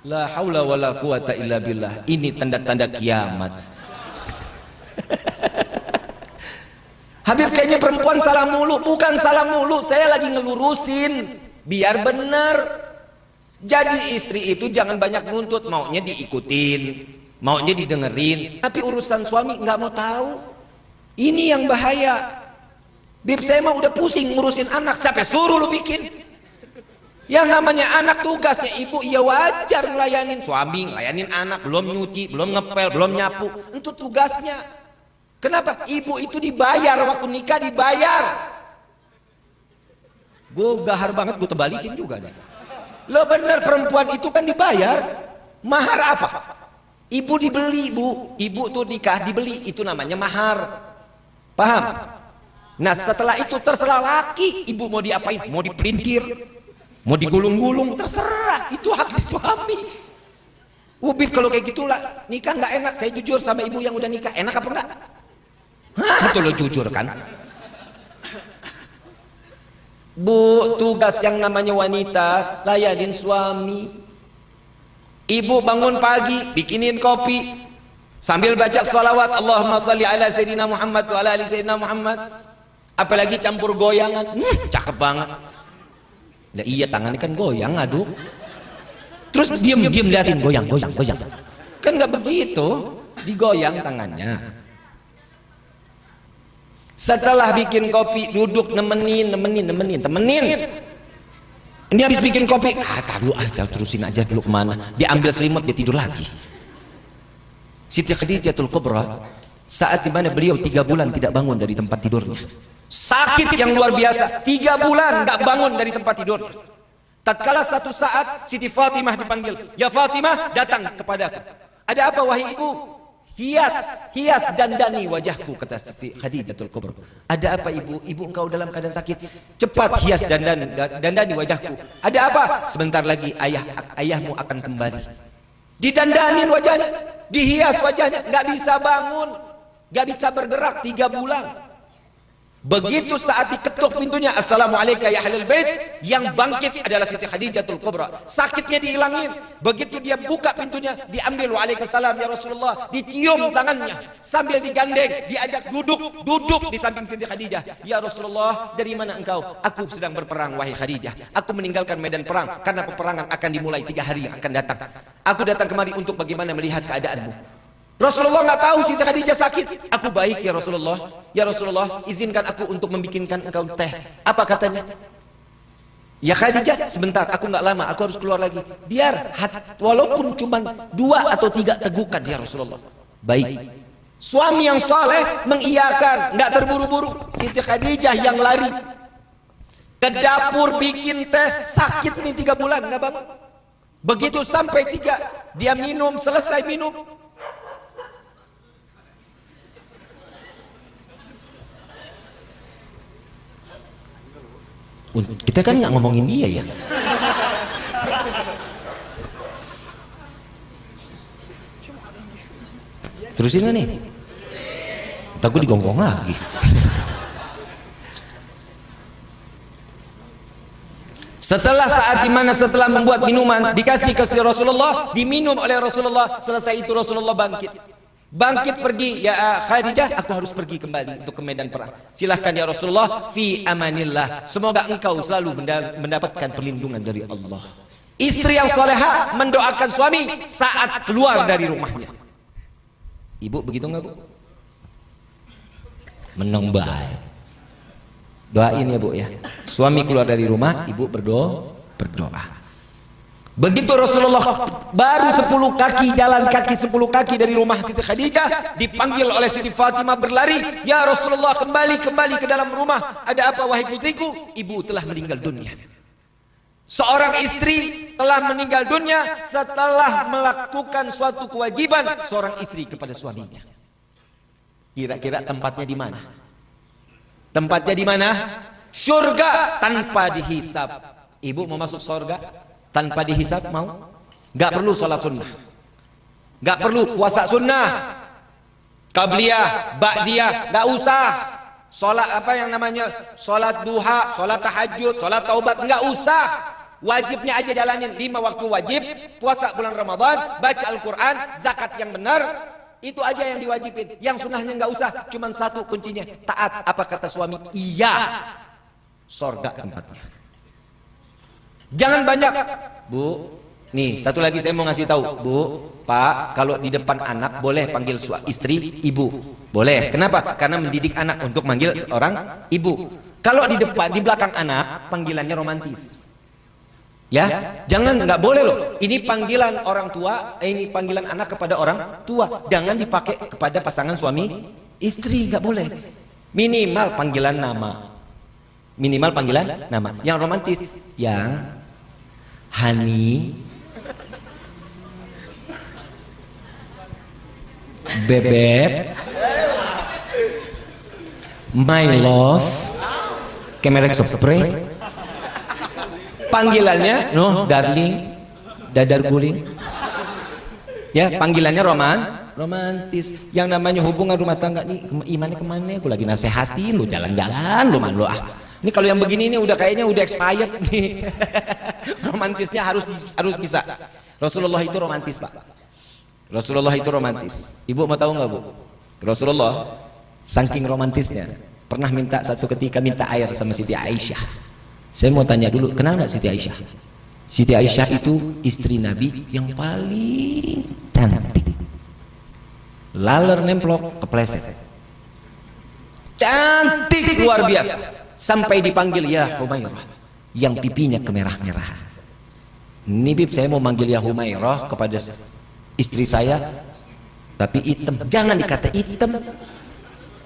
La haula wala quwata illa billah. Ini tanda-tanda kiamat. Habib kayaknya perempuan salah mulu. Bukan salah mulu, saya lagi ngelurusin biar benar. Jadi istri itu jangan banyak nuntut, maunya diikutin, maunya didengerin, tapi urusan suami nggak mau tahu. Ini yang bahaya. Bib, saya mah udah pusing ngurusin anak, sampai suruh lu bikin. Yang namanya anak tugasnya ibu, ya wajar ngelayanin suami, ngelayanin anak, belum nyuci, belum ngepel, belum nyapu, itu tugasnya. Kenapa? Ibu itu dibayar, waktu nikah dibayar. Gue gahar banget, gue terbalikin juga nih. Lo bener, perempuan itu kan dibayar. Mahar apa? Ibu dibeli bu, ibu tuh nikah dibeli, itu namanya mahar. Paham? Nah setelah itu terserah laki, ibu mau diapain? Mau dipelintir, mau digulung-gulung, terserah. Itu hak suami. Ubin kalau kayak gitulah nikah nggak enak. Saya jujur sama ibu yang udah nikah, enak apa enggak? Hah, itu lo jujur kan? Bu, tugas yang namanya wanita layanin suami. Ibu bangun pagi, bikinin kopi, sambil baca sholawat, Allahumma salli ala Sayyidina Muhammad wa ala ali Sayyidina Muhammad. Apalagi campur goyangan, cakep banget. Lah iya, tangannya kan goyang, aduh. Terus diam liatin, goyang. Kan nggak begitu, digoyang tangannya. Setelah bikin kopi, duduk nemenin. Ini habis bikin kopi, terusin aja dulu kemana. Dia ambil selimut, dia tidur lagi. Siti Khadijatul Kubra, saat dimana beliau 3 bulan tidak bangun dari tempat tidurnya. Sakit yang luar biasa, 3 bulan tidak bangun dari tempat tidurnya. Tatkala satu saat Siti Fatimah dipanggil, ya Fatimah, datang kepadaku. Ada apa wahai ibu? Hias dandani wajahku, kata Siti Khadijatul Kubra. Ada apa ibu? Ibu engkau dalam keadaan sakit. Cepat hias dandani wajahku. Ada apa? Sebentar lagi ayahmu akan kembali. Didandanin wajahnya, dihias wajahnya, nggak bisa bangun, nggak bisa bergerak 3 bulan. Begitu saat diketuk pintunya, assalamualaikum ya ahlul bait, yang bangkit adalah Siti Khadijatul Kubra. Sakitnya dihilangin. Begitu dia buka pintunya, diambil waalaikumsalam ya Rasulullah, dicium tangannya sambil digandeng, diajak duduk di samping Siti Khadijah. Ya Rasulullah, dari mana engkau? Aku sedang berperang wahai Khadijah. Aku meninggalkan medan perang karena peperangan akan dimulai 3 hari yang akan datang. Aku datang kemari untuk bagaimana melihat keadaanmu. Rasulullah nggak tahu Siti Khadijah sakit. Aku baik ya Rasulullah. Ya Rasulullah, izinkan aku untuk membikinkan engkau teh. Apa katanya? Ya Khadijah, sebentar, aku nggak lama, aku harus keluar lagi. Biar walaupun cuma 2 atau 3 tegukan ya Rasulullah. Baik. Suami yang soleh mengiyakan, nggak terburu-buru. Siti Khadijah yang lari ke dapur bikin teh, sakit nih 3 bulan nggak bangun. Begitu sampai 3, dia minum, selesai minum. Kita kan nggak ngomongin dia ya. Terusin nggak nih? Ntar gue digonggong lagi. Setelah saat dimana setelah membuat minuman dikasih ke Rasulullah, diminum oleh Rasulullah, selesai itu Rasulullah bangkit pergi, ya Khadijah, aku harus pergi kembali untuk ke medan perang. Silahkan ya Rasulullah, fi amanillah, semoga engkau selalu mendapatkan perlindungan dari Allah. Istri yang soleha mendoakan suami saat keluar dari rumahnya. Ibu begitu nggak bu? Menang baik. Doain ya bu ya. Suami keluar dari rumah, ibu berdoa. Begitu Rasulullah baru 10 kaki, jalan kaki 10 kaki dari rumah Siti Khadijah, dipanggil oleh Siti Fatimah berlari, "Ya Rasulullah, kembali ke dalam rumah. Ada apa wahai putriku?" Ibu telah meninggal dunia. Seorang istri telah meninggal dunia setelah melakukan suatu kewajiban seorang istri kepada suaminya. Kira-kira tempatnya di mana? Tempatnya di mana? Surga tanpa dihisab. Ibu mau masuk surga tanpa dihisab, mau? Gak perlu sholat sunnah, gak perlu puasa sunnah, qabliyah, ba'diyah, gak usah. Sholat apa yang namanya sholat duha, sholat tahajud, sholat taubat, gak usah. Wajibnya aja jalanin 5 waktu wajib, puasa bulan Ramadan, baca Al-Quran, zakat yang benar. Itu aja yang diwajibin. Yang sunnahnya gak usah. Cuman satu kuncinya, taat. Apa kata suami? Iya. Surga tempatnya. Jangan banyak, Bu. Nih, satu lagi saya mau ngasih tahu, Bu, Pak, kalau di depan anak boleh panggil istri Ibu. Boleh. Kenapa? Karena mendidik anak untuk manggil seorang Ibu. Kalau di depan, di belakang anak, panggilannya romantis. Ya, jangan, nggak boleh loh. Ini panggilan orang tua, ini panggilan anak kepada orang tua. Jangan dipakai kepada pasangan suami istri, nggak boleh. Minimal panggilan nama. Minimal panggilan nama. Yang romantis, yang honey, bebek, my love, kemerek spray. Panggilannya, no, darling, dadar guling. Ya, panggilannya romantis. Yang namanya hubungan rumah tangga nih, imannya kemana? Aku lagi nasehatin lu, jalan-jalan lu man lu ah. Ini kalau yang begini ini udah kayaknya udah expired nih. Romantisnya harus bisa. Rasulullah itu romantis, Pak. Rasulullah itu romantis. Ibu mau tahu nggak, Bu? Rasulullah saking romantisnya pernah satu ketika minta air sama Siti Aisyah. Saya mau tanya dulu, kenal nggak Siti Aisyah? Siti Aisyah itu istri Nabi yang paling cantik. Laler nemplok kepleset. Cantik luar biasa. Sampai dipanggil ya Humairah, yang pipinya kemerah-merahan. Ini Bib, saya mau manggil ya Humairah kepada istri saya, tapi hitam. Jangan dikata hitam,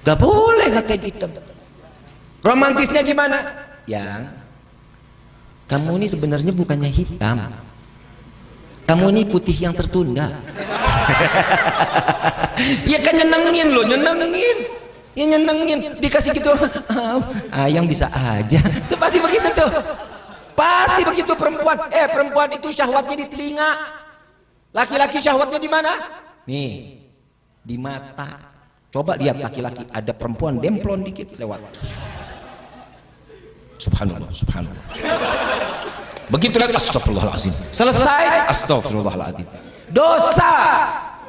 gak boleh ngatain hitam. Romantisnya gimana? Yang kamu ini sebenarnya bukannya hitam, kamu ini putih yang tertunda. Ya kan nyenengin loh, nyenengin. Ya nyenengin, dikasih gitu, yang bisa aja. Itu pasti begitu tuh. Pasti begitu perempuan. Perempuan itu syahwatnya di telinga. Laki-laki syahwatnya di mana? Nih, di mata. Coba lihat laki-laki, ada perempuan demplon dikit lewat. Subhanallah, subhanallah. Begitu lagi, astagfirullahaladzim. Selesai, astagfirullahaladzim. Dosa.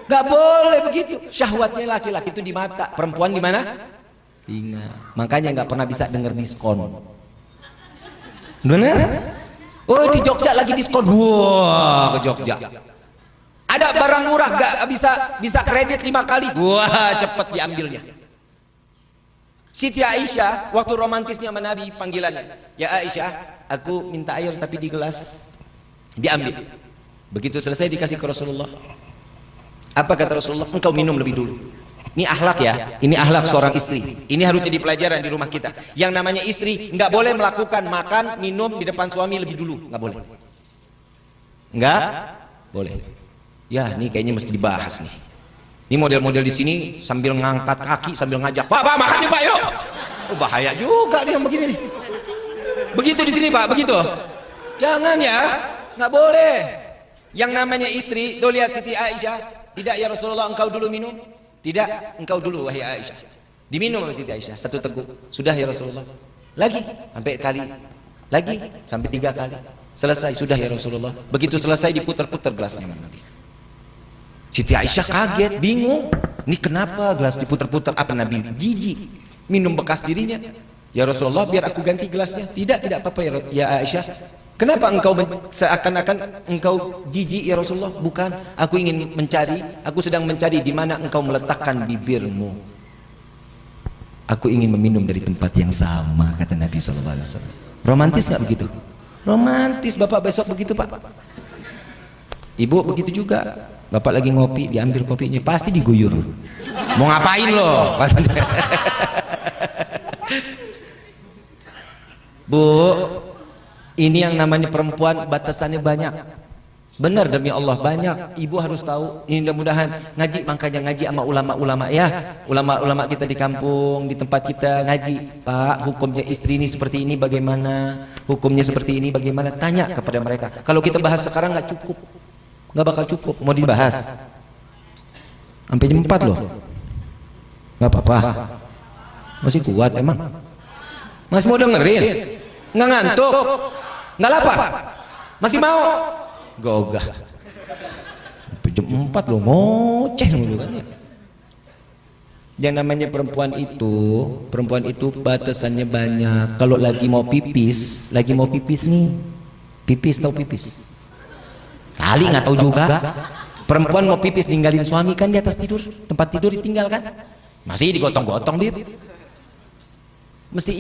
Gak boleh begitu. Syahwatnya laki-laki itu di mata, perempuan di mana? Telinga. Makanya nggak pernah bisa dengar diskon. Bener? Oh, di Jogja lagi diskon. Wah, ke Jogja. Ada barang murah gak bisa kredit 5 kali. Wah, cepet diambilnya. Siti Aisyah waktu romantisnya sama Nabi panggilannya, ya Aisyah, aku minta air tapi di gelas. Diambil. Begitu selesai dikasih ke Rasulullah. Apa kata Rasulullah? Engkau minum lebih dulu. Ini akhlak ya, ini akhlak seorang istri. Ini harus jadi pelajaran di rumah kita. Yang namanya istri nggak boleh melakukan makan, minum di depan suami lebih dulu, nggak boleh. Nggak boleh. Ya, ini kayaknya mesti dibahas nih. Ini model-model di sini sambil ngangkat kaki, sambil ngajak, Pak makan nih Pak, yuk. Oh, bahaya juga nih yang begini nih. Begitu di sini Pak, begitu. Jangan ya, nggak boleh. Yang namanya istri, tuh lihat Siti Aisyah. Tidak ya Rasulullah, engkau dulu minum. Tidak, engkau dulu wahai Aisyah. Diminum oleh Siti Aisyah, 1 teguk. Sudah ya Rasulullah. Lagi, sampai kali. Lagi, sampai 3 kali. Selesai, sudah ya Rasulullah. Begitu selesai diputar-putar gelasnya Nabi. Siti Aisyah kaget, bingung. Ini kenapa gelas diputar-putar? Apa Nabi jijik? Minum bekas dirinya. Ya Rasulullah, biar aku ganti gelasnya. Tidak apa-apa ya Aisyah. Kenapa engkau seakan-akan engkau jijik ya Rasulullah? Bukan, aku ingin mencari, aku sedang mencari di mana engkau meletakkan bibirmu. Aku ingin meminum dari tempat yang sama, kata Nabi SAW. Romantis nggak begitu? Romantis, Bapak besok begitu Pak. Ibu begitu juga, bapak lagi ngopi, diambil kopinya, pasti diguyur. Mau ngapain lo? Bu, ini yang namanya perempuan batasannya banyak. Benar, demi Allah banyak. Ibu harus tahu. Ini mudah-mudahan ngaji, makanya ngaji sama ulama-ulama ya. Ulama-ulama kita di kampung, di tempat kita ngaji. Pak, hukumnya istri ini seperti ini bagaimana? Hukumnya seperti ini bagaimana? Tanya kepada mereka. Kalau kita bahas sekarang nggak cukup, nggak bakal cukup. Mau dibahas sampai jam 4 loh. Nggak apa-apa. Masih kuat emang? Masih mau dengerin? Nggak ngantuk? Nggak lapar? Masih mau? Gak jam 4 loh, ngoceh dulu kan ya. Yang namanya perempuan itu batasannya banyak. Kalau lagi mau pipis nih, pipis tahu pipis? Kali nggak tahu juga. Perempuan mau pipis ninggalin suami kan di atas tidur, tempat tidur ditinggalkan. Masih digotong-gotong Bib. Mesti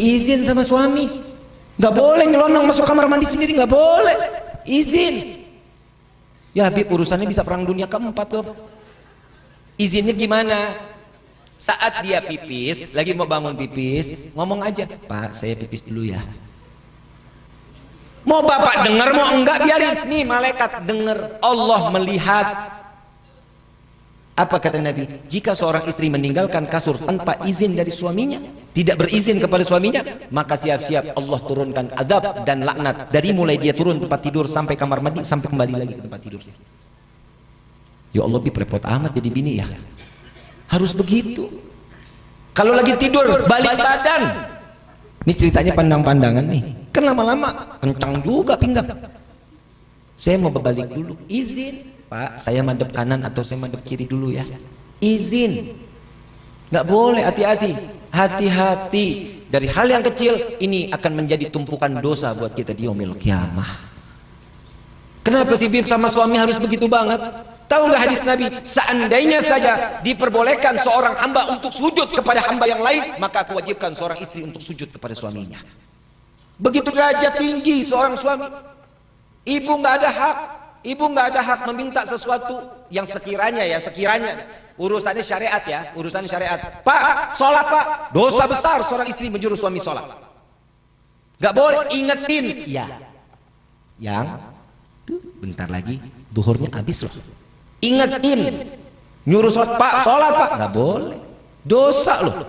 izin sama suami. Nggak boleh nyelonong masuk kamar mandi sendiri, nggak boleh, izin. Ya Habib, urusannya bisa perang dunia keempat dong. Izinnya gimana? Saat dia pipis, lagi mau bangun pipis, ngomong aja, Pak saya pipis dulu ya. Mau bapak dengar mau enggak, biarin. Nih malaikat dengar, Allah melihat. Apa kata Nabi? Jika seorang istri meninggalkan kasur tanpa izin dari suaminya, tidak berizin kepada suaminya, maka siap-siap Allah turunkan adab dan laknat dari mulai dia turun tempat tidur sampai kamar mandi sampai kembali lagi ke tempat tidurnya. Ya Allah, repot amat jadi bini ya. Harus begitu. Kalau lagi tidur balik badan. Ini ceritanya pandang-pandangan nih. Kan lama-lama kencang juga pinggang. Saya mau berbalik dulu, izin. Pak, saya madep kanan atau saya madep kiri dulu ya. Izin. Nggak boleh, hati-hati. Hati-hati. Dari hal yang kecil ini akan menjadi tumpukan dosa buat kita di yaumil kiamah. Kenapa sih Bib sama suami harus begitu banget? Tahu nggak hadis Nabi? Seandainya saja diperbolehkan seorang hamba untuk sujud kepada hamba yang lain, maka aku wajibkan seorang istri untuk sujud kepada suaminya. Begitu derajat tinggi seorang suami. Ibu nggak ada hak. Ibu nggak ada hak meminta sesuatu yang sekiranya urusannya syariat ya, urusan syariat. Pak, sholat Pak, dosa besar seorang istri menyuruh suami sholat. Nggak boleh, ingetin. Iya. Yang tuh bentar lagi duhurnya habis loh. Ingetin, nyuruh sholat Pak, nggak boleh. Dosa loh.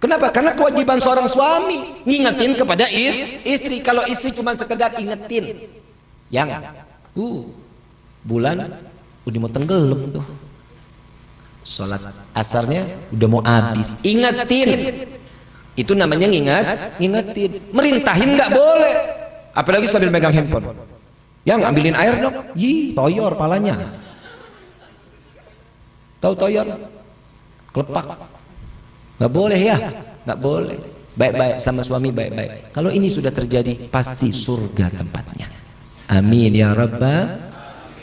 Kenapa? Karena kewajiban seorang suami ngingetin kepada istri. Kalau istri cuma sekedar ingetin, yang bulan udah mau tenggelam tuh, sholat asarnya udah mau habis, ingetin. Itu namanya ngingetin. Merintahin nggak boleh, apalagi sambil megang handphone. Yang ambilin air dong, toyor palanya. Tahu toyor? Kelepak. Nggak boleh ya, nggak boleh. Baik-baik sama suami, baik-baik. Kalau ini sudah terjadi, pasti surga tempatnya. Amin ya Rabbal.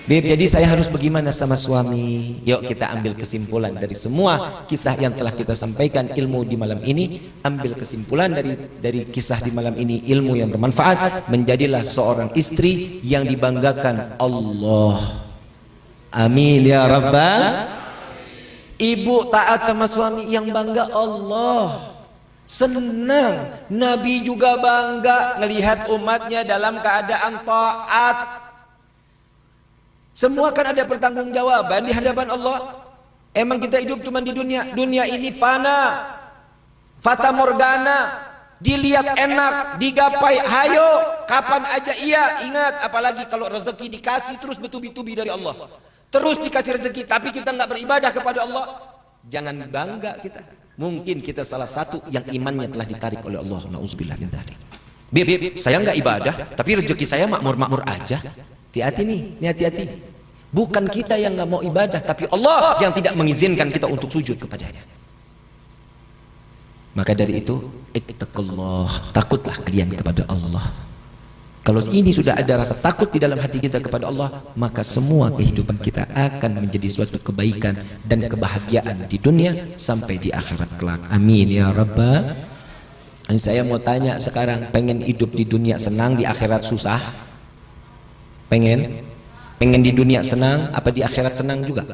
Beb, jadi saya harus bagaimana sama suami? Yuk kita ambil kesimpulan dari semua kisah yang telah kita sampaikan ilmu di malam ini. Ambil kesimpulan dari kisah di malam ini, ilmu yang bermanfaat. Menjadilah seorang istri yang dibanggakan Allah. Amin ya Rabbal. Ibu taat sama suami yang bangga Allah. Senang. Nabi juga bangga melihat umatnya dalam keadaan taat. Semua kan ada pertanggungjawaban di hadapan Allah. Emang kita hidup cuma di dunia. Dunia ini fana, fata morgana, dilihat enak, digapai, hayo, kapan aja iya. Ingat, apalagi kalau rezeki dikasih terus bertubi-tubi dari Allah. Terus dikasih rezeki, tapi kita nggak beribadah kepada Allah. Jangan bangga kita. Mungkin kita salah satu yang imannya telah ditarik oleh Allah. Nauzubillah min dzalik. Bib, saya nggak ibadah, tapi rezeki saya makmur-makmur aja. Hati-hati nih, hati-hati. Bukan kita yang nggak mau ibadah, tapi Allah yang tidak mengizinkan kita untuk sujud kepadanya. Maka dari itu, ittaqullah, takutlah kalian kepada Allah. Kalau ini sudah ada rasa takut di dalam hati kita kepada Allah, maka semua kehidupan kita akan menjadi suatu kebaikan dan kebahagiaan di dunia sampai di akhirat kelak. Amin ya Rabbal. Saya mau tanya sekarang, pengen hidup di dunia senang, di akhirat susah? Pengen di dunia senang, apa di akhirat senang juga?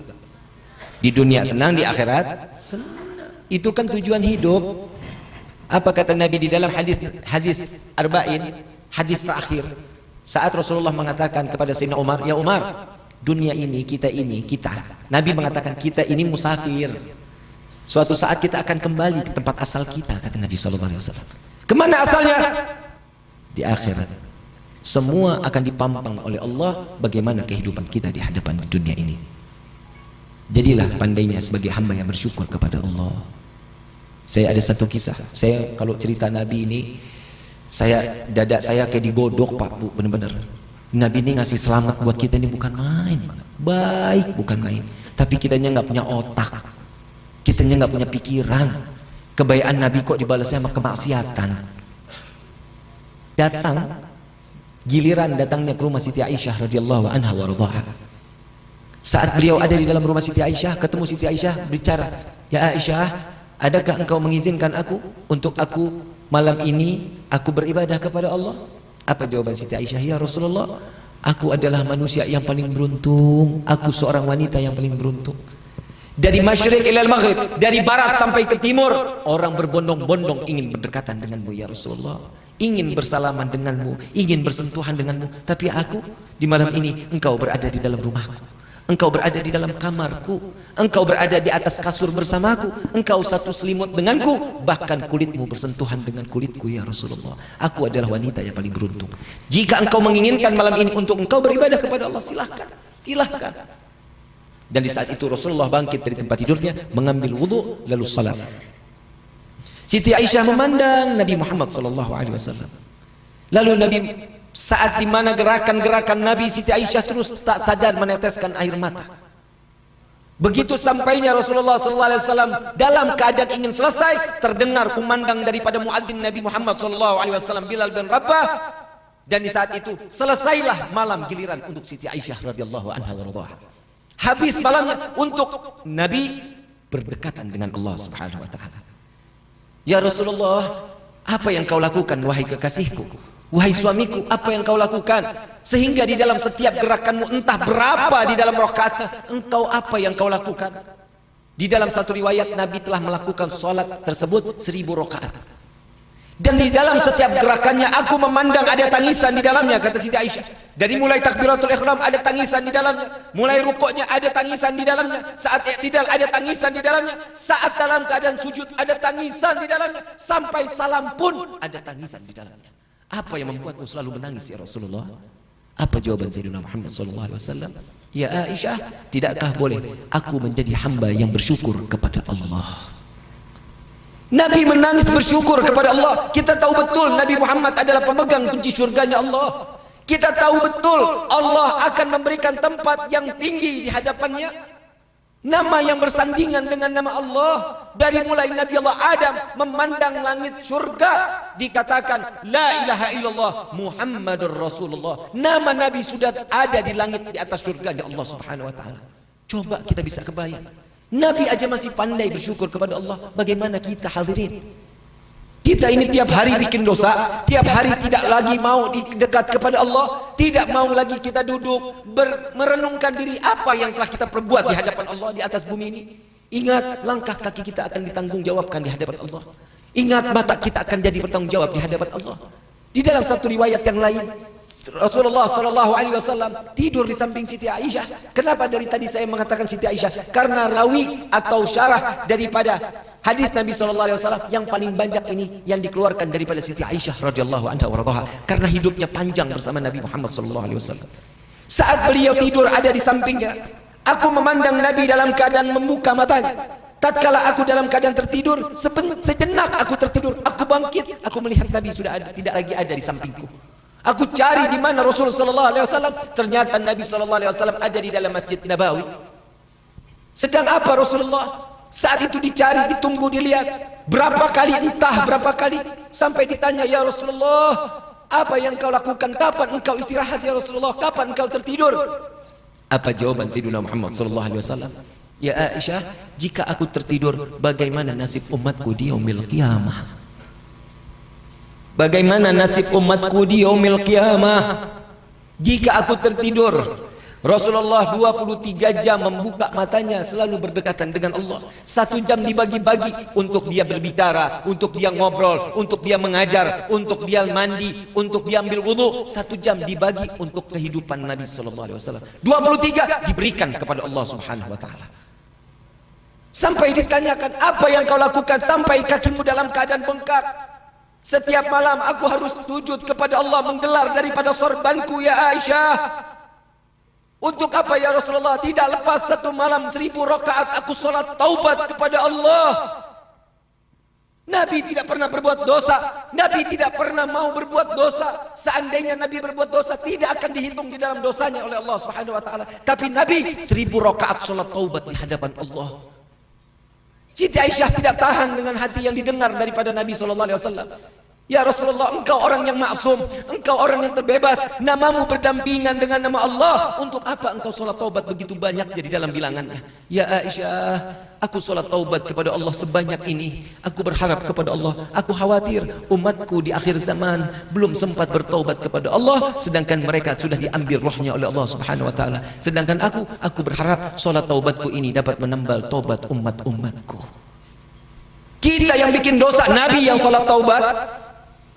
Di dunia senang, di akhirat senang. Itu kan tujuan hidup. Apa kata Nabi di dalam hadis Arba'in, hadis terakhir, saat Rasulullah mengatakan kepada Sayyidina Umar, ya Umar, dunia ini, kita, Nabi mengatakan kita ini musafir. Suatu saat kita akan kembali ke tempat asal kita, kata Nabi SAW. Kemana asalnya? Di akhirat. Semua akan dipampang oleh Allah bagaimana kehidupan kita di hadapan dunia ini. Jadilah pandainya sebagai hamba yang bersyukur kepada Allah. Saya ada satu kisah. Saya kalau cerita Nabi ini, dada saya kayak digodok Pak Bu, benar-benar. Nabi ini ngasih selamat buat kita ini bukan main banget. Baik bukan main. Tapi kitanya nggak punya otak. Kitanya nggak punya pikiran. Kebaikan Nabi kok dibalasnya sama kemaksiatan. Giliran datangnya ke rumah Siti Aisyah radhiyallahu anha wa radhaha. Saat beliau ada di dalam rumah Siti Aisyah, ketemu Siti Aisyah, bicara, "Ya Aisyah, adakah engkau mengizinkan aku untuk aku malam ini aku beribadah kepada Allah?" Apa jawaban Siti Aisyah? "Ya Rasulullah, aku adalah manusia yang paling beruntung. Aku seorang wanita yang paling beruntung. Dari masyriq ilal maghrib, dari barat sampai ke timur, orang berbondong-bondong ingin berdekatan denganmu ya Rasulullah. Ingin bersalaman denganmu, ingin bersentuhan denganmu. Tapi aku di malam ini, engkau berada di dalam rumahku, engkau berada di dalam kamarku, engkau berada di atas kasur bersamaku, engkau satu selimut denganku, bahkan kulitmu bersentuhan dengan kulitku ya Rasulullah. Aku adalah wanita yang paling beruntung. Jika engkau menginginkan malam ini untuk engkau beribadah kepada Allah, silahkan, silahkan." Dan di saat itu Rasulullah bangkit dari tempat tidurnya, mengambil wudhu lalu salat. Siti Aisyah memandang Nabi Muhammad SAW. Lalu Nabi, saat dimana gerakan-gerakan Nabi, Siti Aisyah terus tak sadar meneteskan air mata. Begitu sampainya Rasulullah SAW dalam keadaan ingin selesai, terdengar kumandang daripada muadzin Nabi Muhammad SAW, Bilal bin Rabah. Dan di saat itu selesailah malam giliran untuk Siti Aisyah radhiyallahu anha wa radhaha. Habis malamnya untuk Nabi berdekatan dengan Allah Subhanahu wa taala. "Ya Rasulullah, apa yang kau lakukan wahai kekasihku? Wahai suamiku, apa yang kau lakukan? Sehingga di dalam setiap gerakanmu entah berapa di dalam rakaat, engkau apa yang kau lakukan?" Di dalam satu riwayat Nabi telah melakukan salat tersebut 1000 rakaat. Dan di dalam setiap gerakannya aku memandang ada tangisan di dalamnya, kata Siti Aisyah. Dari mulai takbiratul ihram ada tangisan di dalamnya, mulai rukuknya ada tangisan di dalamnya, saat i'tidal ada tangisan di dalamnya, saat dalam keadaan sujud ada tangisan di dalamnya, sampai salam pun ada tangisan di dalamnya. Apa yang membuatmu selalu menangis ya Rasulullah? Apa jawaban Sayyidina Muhammad SAW? "Ya Aisyah, tidakkah boleh aku menjadi hamba yang bersyukur kepada Allah?" Nabi menangis bersyukur kepada Allah. Kita tahu betul Nabi Muhammad adalah pemegang kunci surganya Allah. Kita tahu betul Allah akan memberikan tempat yang tinggi di hadapannya, nama yang bersandingan dengan nama Allah. Dari mulai Nabi Allah Adam memandang langit surga, dikatakan la ilaha illallah Muhammadur Rasulullah. Nama Nabi sudah ada di langit di atas surganya Allah Subhanahu wa taala. Coba kita bisa kebayang, Nabi aja masih pandai bersyukur kepada Allah. Bagaimana kita hadirin? Kita ini tiap hari bikin dosa, tiap hari tidak lagi mau dekat kepada Allah, tidak mau lagi kita duduk merenungkan diri apa yang telah kita perbuat di hadapan Allah di atas bumi ini. Ingat, langkah kaki kita akan ditanggungjawabkan di hadapan Allah. Ingat, mata kita akan jadi bertanggung jawab di hadapan Allah. Di dalam satu riwayat yang lain, Rasulullah SAW tidur di samping Siti Aisyah. Kenapa dari tadi saya mengatakan Siti Aisyah? Karena rawi atau syarah daripada hadis Nabi SAW yang paling banyak ini yang dikeluarkan daripada Siti Aisyah radhiyallahu anha wa radhaha, karena hidupnya panjang bersama Nabi Muhammad SAW. Saat beliau tidur ada di sampingnya, aku memandang Nabi dalam keadaan membuka matanya. Tatkala aku dalam keadaan tertidur, sejenak aku tertidur, aku bangkit, aku melihat Nabi sudah tidak lagi ada di sampingku. Aku cari di mana Rasulullah SAW, ternyata Nabi SAW ada di dalam Masjid Nabawi. Sedang apa Rasulullah? Saat itu dicari, ditunggu, dilihat. Berapa kali, entah berapa kali, sampai ditanya, "Ya Rasulullah, apa yang kau lakukan? Kapan engkau istirahat ya Rasulullah? Kapan engkau tertidur?" Apa jawaban Sayyidina Muhammad SAW? "Ya Aisyah, jika aku tertidur, bagaimana nasib umatku di yaumil qiyamah? Bagaimana nasib umatku di yaumil qiyamah?" Jika aku tertidur, Rasulullah 23 jam membuka matanya selalu berdekatan dengan Allah. 1 jam dibagi-bagi untuk dia berbicara, untuk dia ngobrol, untuk dia mengajar, untuk dia mandi, untuk dia ambil wudu. 1 jam dibagi untuk kehidupan Nabi SAW. 23 diberikan kepada Allah Subhanahu Wa Taala. Sampai ditanyakan, apa yang kau lakukan sampai kakimu dalam keadaan bengkak? Setiap malam aku harus sujud kepada Allah, menggelar daripada sorbanku ya Aisyah. Untuk apa ya Rasulullah? Tidak lepas 1 malam 1000 rakaat aku salat taubat kepada Allah. Nabi tidak pernah berbuat dosa. Nabi tidak pernah mau berbuat dosa. Seandainya Nabi berbuat dosa, tidak akan dihitung di dalam dosanya oleh Allah Subhanahu Wa Taala. Tapi Nabi 1000 rakaat salat taubat di hadapan Allah. Siti Aisyah tidak tahan dengan hati yang didengar daripada Nabi SAW. Ya Rasulullah, engkau orang yang maksum, engkau orang yang terbebas, namamu berdampingan dengan nama Allah. Untuk apa engkau sholat taubat begitu banyak jadi dalam bilangannya? Ya Aisyah, aku sholat taubat kepada Allah sebanyak ini. Aku berharap kepada Allah. Aku khawatir umatku di akhir zaman belum sempat bertaubat kepada Allah, sedangkan mereka sudah diambil rohnya oleh Allah Subhanahu Wa Taala. Sedangkan aku berharap sholat taubatku ini dapat menambal taubat umat-umatku. Kita yang bikin dosa, Nabi yang sholat taubat.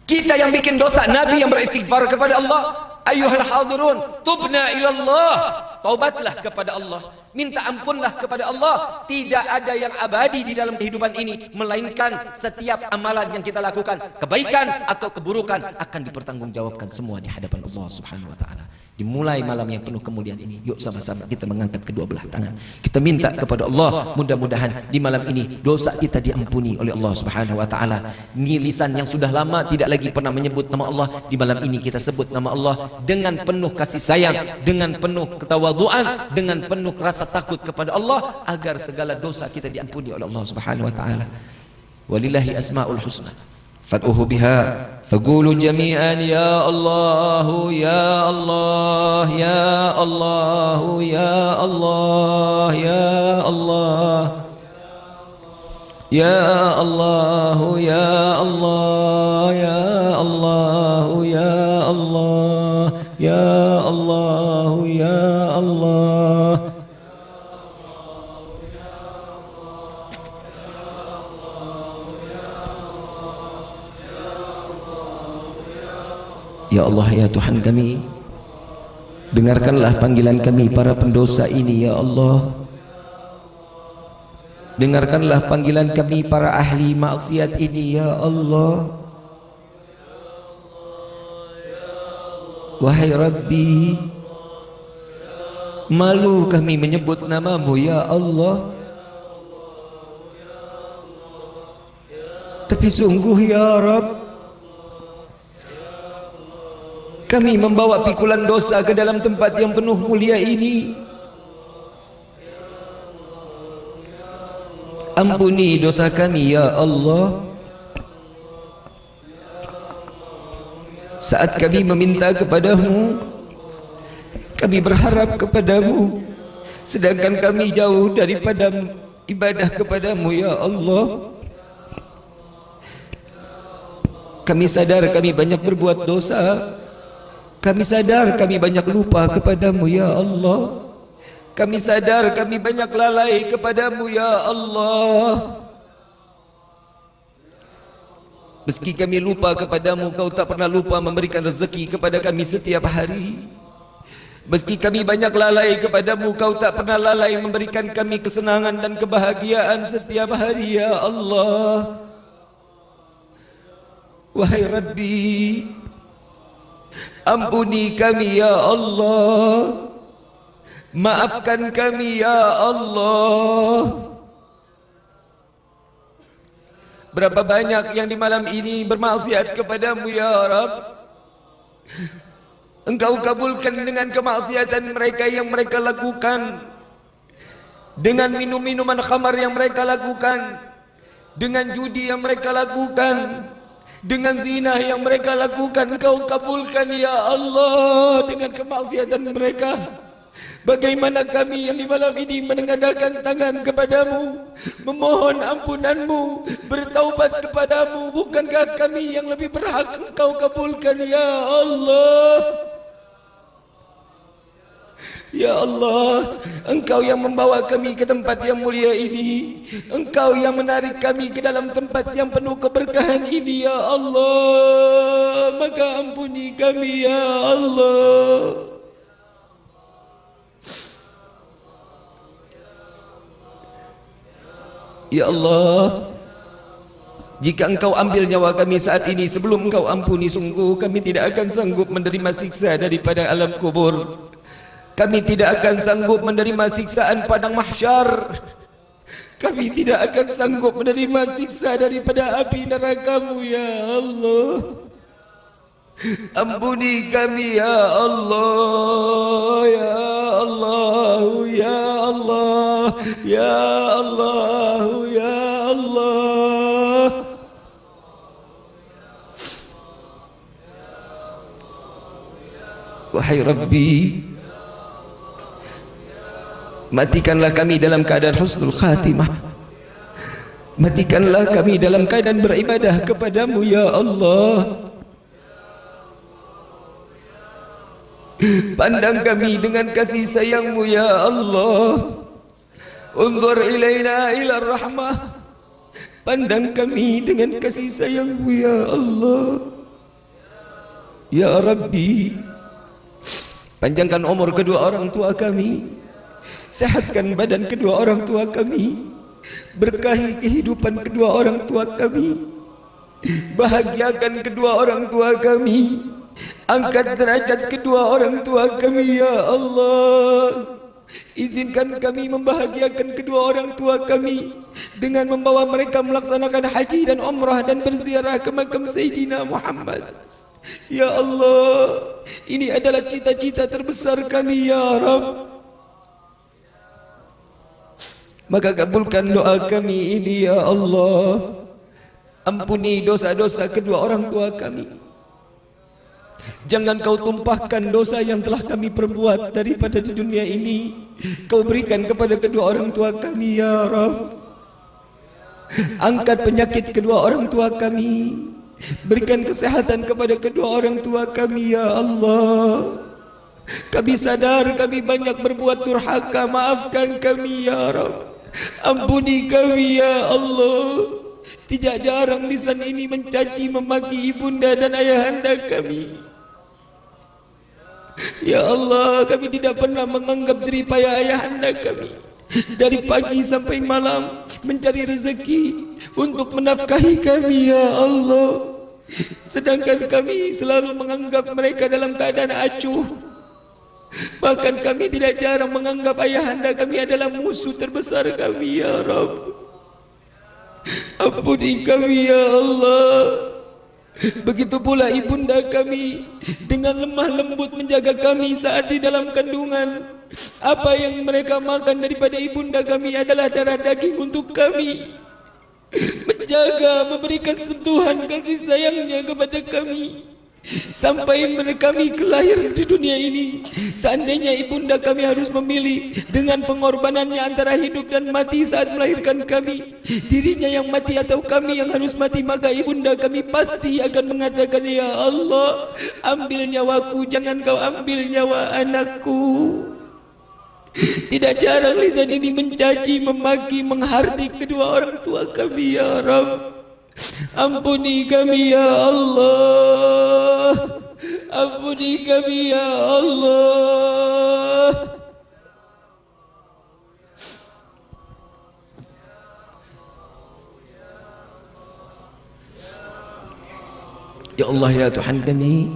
Kita yang bikin dosa, Nabi yang beristighfar kepada Allah. Ayyuhal hadirun, tubna ilallah. Taubatlah kepada Allah, minta ampunlah kepada Allah. Tidak ada yang abadi di dalam kehidupan ini, melainkan setiap amalan yang kita lakukan, kebaikan atau keburukan, akan dipertanggungjawabkan semua di hadapan Allah Subhanahu Wa Taala. Dimulai malam yang penuh kemudian ini, yuk sama-sama kita mengangkat kedua belah tangan. Kita minta kepada Allah, mudah-mudahan di malam ini dosa kita diampuni oleh Allah Subhanahu Wa Taala. Ini lisan yang sudah lama tidak lagi pernah menyebut nama Allah, di malam ini kita sebut nama Allah dengan penuh kasih sayang, dengan penuh ketawaduan, dengan penuh rasa takut kepada Allah, agar segala dosa kita diampuni oleh Allah Subhanahu Wa Taala. Walillahi asmaul husna fad'uhu biha faqulu jami'an ya Allah ya Allah ya Allah ya Allah ya Allah ya Allah ya Allah ya Allah ya Allah ya Allah ya Allah. Ya Allah ya Tuhan kami, dengarkanlah panggilan kami para pendosa ini ya Allah. Dengarkanlah panggilan kami para ahli maksiat ini ya Allah. Wahai Rabbi, malu kami menyebut namamu ya Allah. Tapi sungguh ya Rabb, kami membawa pikulan dosa ke dalam tempat yang penuh mulia ini. Ampuni dosa kami ya Allah. Saat kami meminta kepadamu, kami berharap kepadamu, sedangkan kami jauh daripada ibadah kepadamu ya Allah. Kami sadar kami banyak berbuat dosa. Kami sadar kami banyak lupa kepadamu ya Allah. Kami sadar kami banyak lalai kepadamu ya Allah. Meski kami lupa kepadamu, Kau tak pernah lupa memberikan rezeki kepada kami setiap hari. Meski kami banyak lalai kepadamu, Kau tak pernah lalai memberikan kami kesenangan dan kebahagiaan setiap hari ya Allah. Wahai Rabbi, ampuni kami ya Allah. Maafkan kami ya Allah. Berapa banyak yang di malam ini bermaksiat kepadamu ya Rabb. Engkau kabulkan dengan kemaksiatan mereka yang mereka lakukan, dengan minum-minuman khamar yang mereka lakukan, dengan judi yang mereka lakukan, dengan zina yang mereka lakukan. Engkau kabulkan ya Allah dengan kemaksiatan mereka. Bagaimana kami yang di malam ini menengadahkan tangan kepadamu, memohon ampunanmu, bertaubat kepadamu, bukankah kami yang lebih berhak Engkau kabulkan ya Allah? Ya Allah, Engkau yang membawa kami ke tempat yang mulia ini, Engkau yang menarik kami ke dalam tempat yang penuh keberkahan ini, Ya Allah. Maka ampuni kami, Ya Allah. Ya Allah, jika Engkau ambil nyawa kami saat ini sebelum Engkau ampuni, sungguh kami tidak akan sanggup menerima siksa daripada alam kubur. Kami tidak akan sanggup menerima siksaan padang mahsyar. Kami tidak akan sanggup menerima siksa daripada api neraka-Mu, Ya Allah. Ampuni kami, Ya Allah, Ya Allah, Ya Allah, Ya Allah, Ya Allah. Wahai Rabbi, matikanlah kami dalam keadaan husnul khatimah. Matikanlah kami dalam keadaan beribadah kepadamu, Ya Allah. Pandang kami dengan kasih sayang-Mu, Ya Allah. Unzur ilaina ila rahmah. Pandang kami dengan kasih sayang-Mu, Ya Allah. Ya Rabbi, panjangkan umur kedua orang tua kami, sehatkan badan kedua orang tua kami, berkahi kehidupan kedua orang tua kami, bahagiakan kedua orang tua kami, angkat derajat kedua orang tua kami, Ya Allah. Izinkan kami membahagiakan kedua orang tua kami dengan membawa mereka melaksanakan haji dan umrah dan berziarah ke makam Sayyidina Muhammad. Ya Allah, ini adalah cita-cita terbesar kami, Ya Rabb. Maka kabulkan doa kami ini, Ya Allah. Ampuni dosa-dosa kedua orang tua kami. Jangan Kau tumpahkan dosa yang telah kami perbuat daripada di dunia ini, Kau berikan kepada kedua orang tua kami, Ya Rabb. Angkat penyakit kedua orang tua kami, berikan kesehatan kepada kedua orang tua kami, Ya Allah. Kami sadar kami banyak berbuat durhaka, maafkan kami, Ya Rabb. Ampuni kami, Ya Allah. Tidak jarang lisan ini mencaci memaki ibunda dan ayahanda kami. Ya Allah, kami tidak pernah menganggap jerih payah ayahanda kami dari pagi sampai malam mencari rezeki untuk menafkahi kami, Ya Allah. Sedangkan kami selalu menganggap mereka dalam keadaan acuh. Bahkan kami tidak jarang menganggap ayahanda kami adalah musuh terbesar kami, Ya Rabb. Ampuni kami, Ya Allah. Begitu pula ibunda kami dengan lemah lembut menjaga kami saat di dalam kandungan. Apa yang mereka makan daripada ibunda kami adalah darah daging untuk kami. Menjaga, memberikan sentuhan kasih sayangnya kepada kami sampai kami kelahir di dunia ini. Seandainya ibunda kami harus memilih dengan pengorbanannya antara hidup dan mati saat melahirkan kami, dirinya yang mati atau kami yang harus mati, maka ibunda kami pasti akan mengatakan, Ya Allah, ambil nyawaku, jangan Kau ambil nyawa anakku. Tidak jarang lisan ini mencaci, memaki, menghardik kedua orang tua kami, Ya Rabb. Ampuni kami, Ya Allah. Ampuni kami, Ya Allah. Ya Allah, Ya Tuhan kami,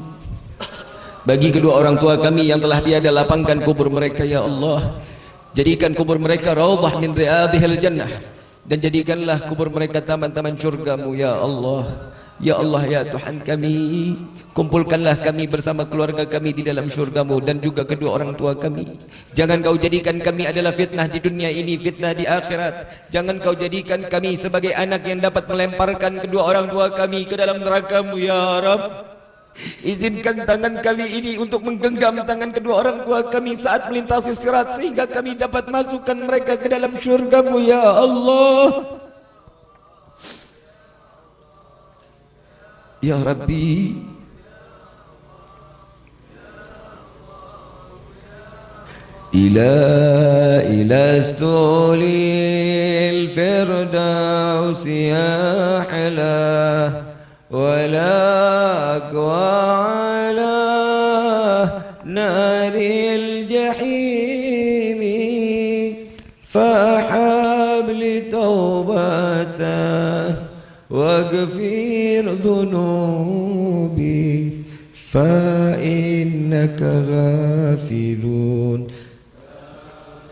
bagi kedua orang tua kami yang telah tiada, lapangkan kubur mereka, Ya Allah. Jadikan kubur mereka raudhah min riyadhil jannah, dan jadikanlah kubur mereka taman-taman syurga-Mu, Ya Allah. Ya Allah, Ya Tuhan kami, kumpulkanlah kami bersama keluarga kami di dalam syurga-Mu dan juga kedua orang tua kami. Jangan Kau jadikan kami adalah fitnah di dunia ini, fitnah di akhirat. Jangan Kau jadikan kami sebagai anak yang dapat melemparkan kedua orang tua kami ke dalam neraka-Mu, Ya Rabb. Izinkan tangan kami ini untuk menggenggam tangan kedua orang tua kami saat melintasi sirat, sehingga kami dapat masukkan mereka ke dalam syurga-Mu, Ya Allah. Ya Rabbi, إلى استولي الفردوس أحلاه ولا أقوى على نار الجحيم فحبل توبة واغفر ذنوبي فإنك غافل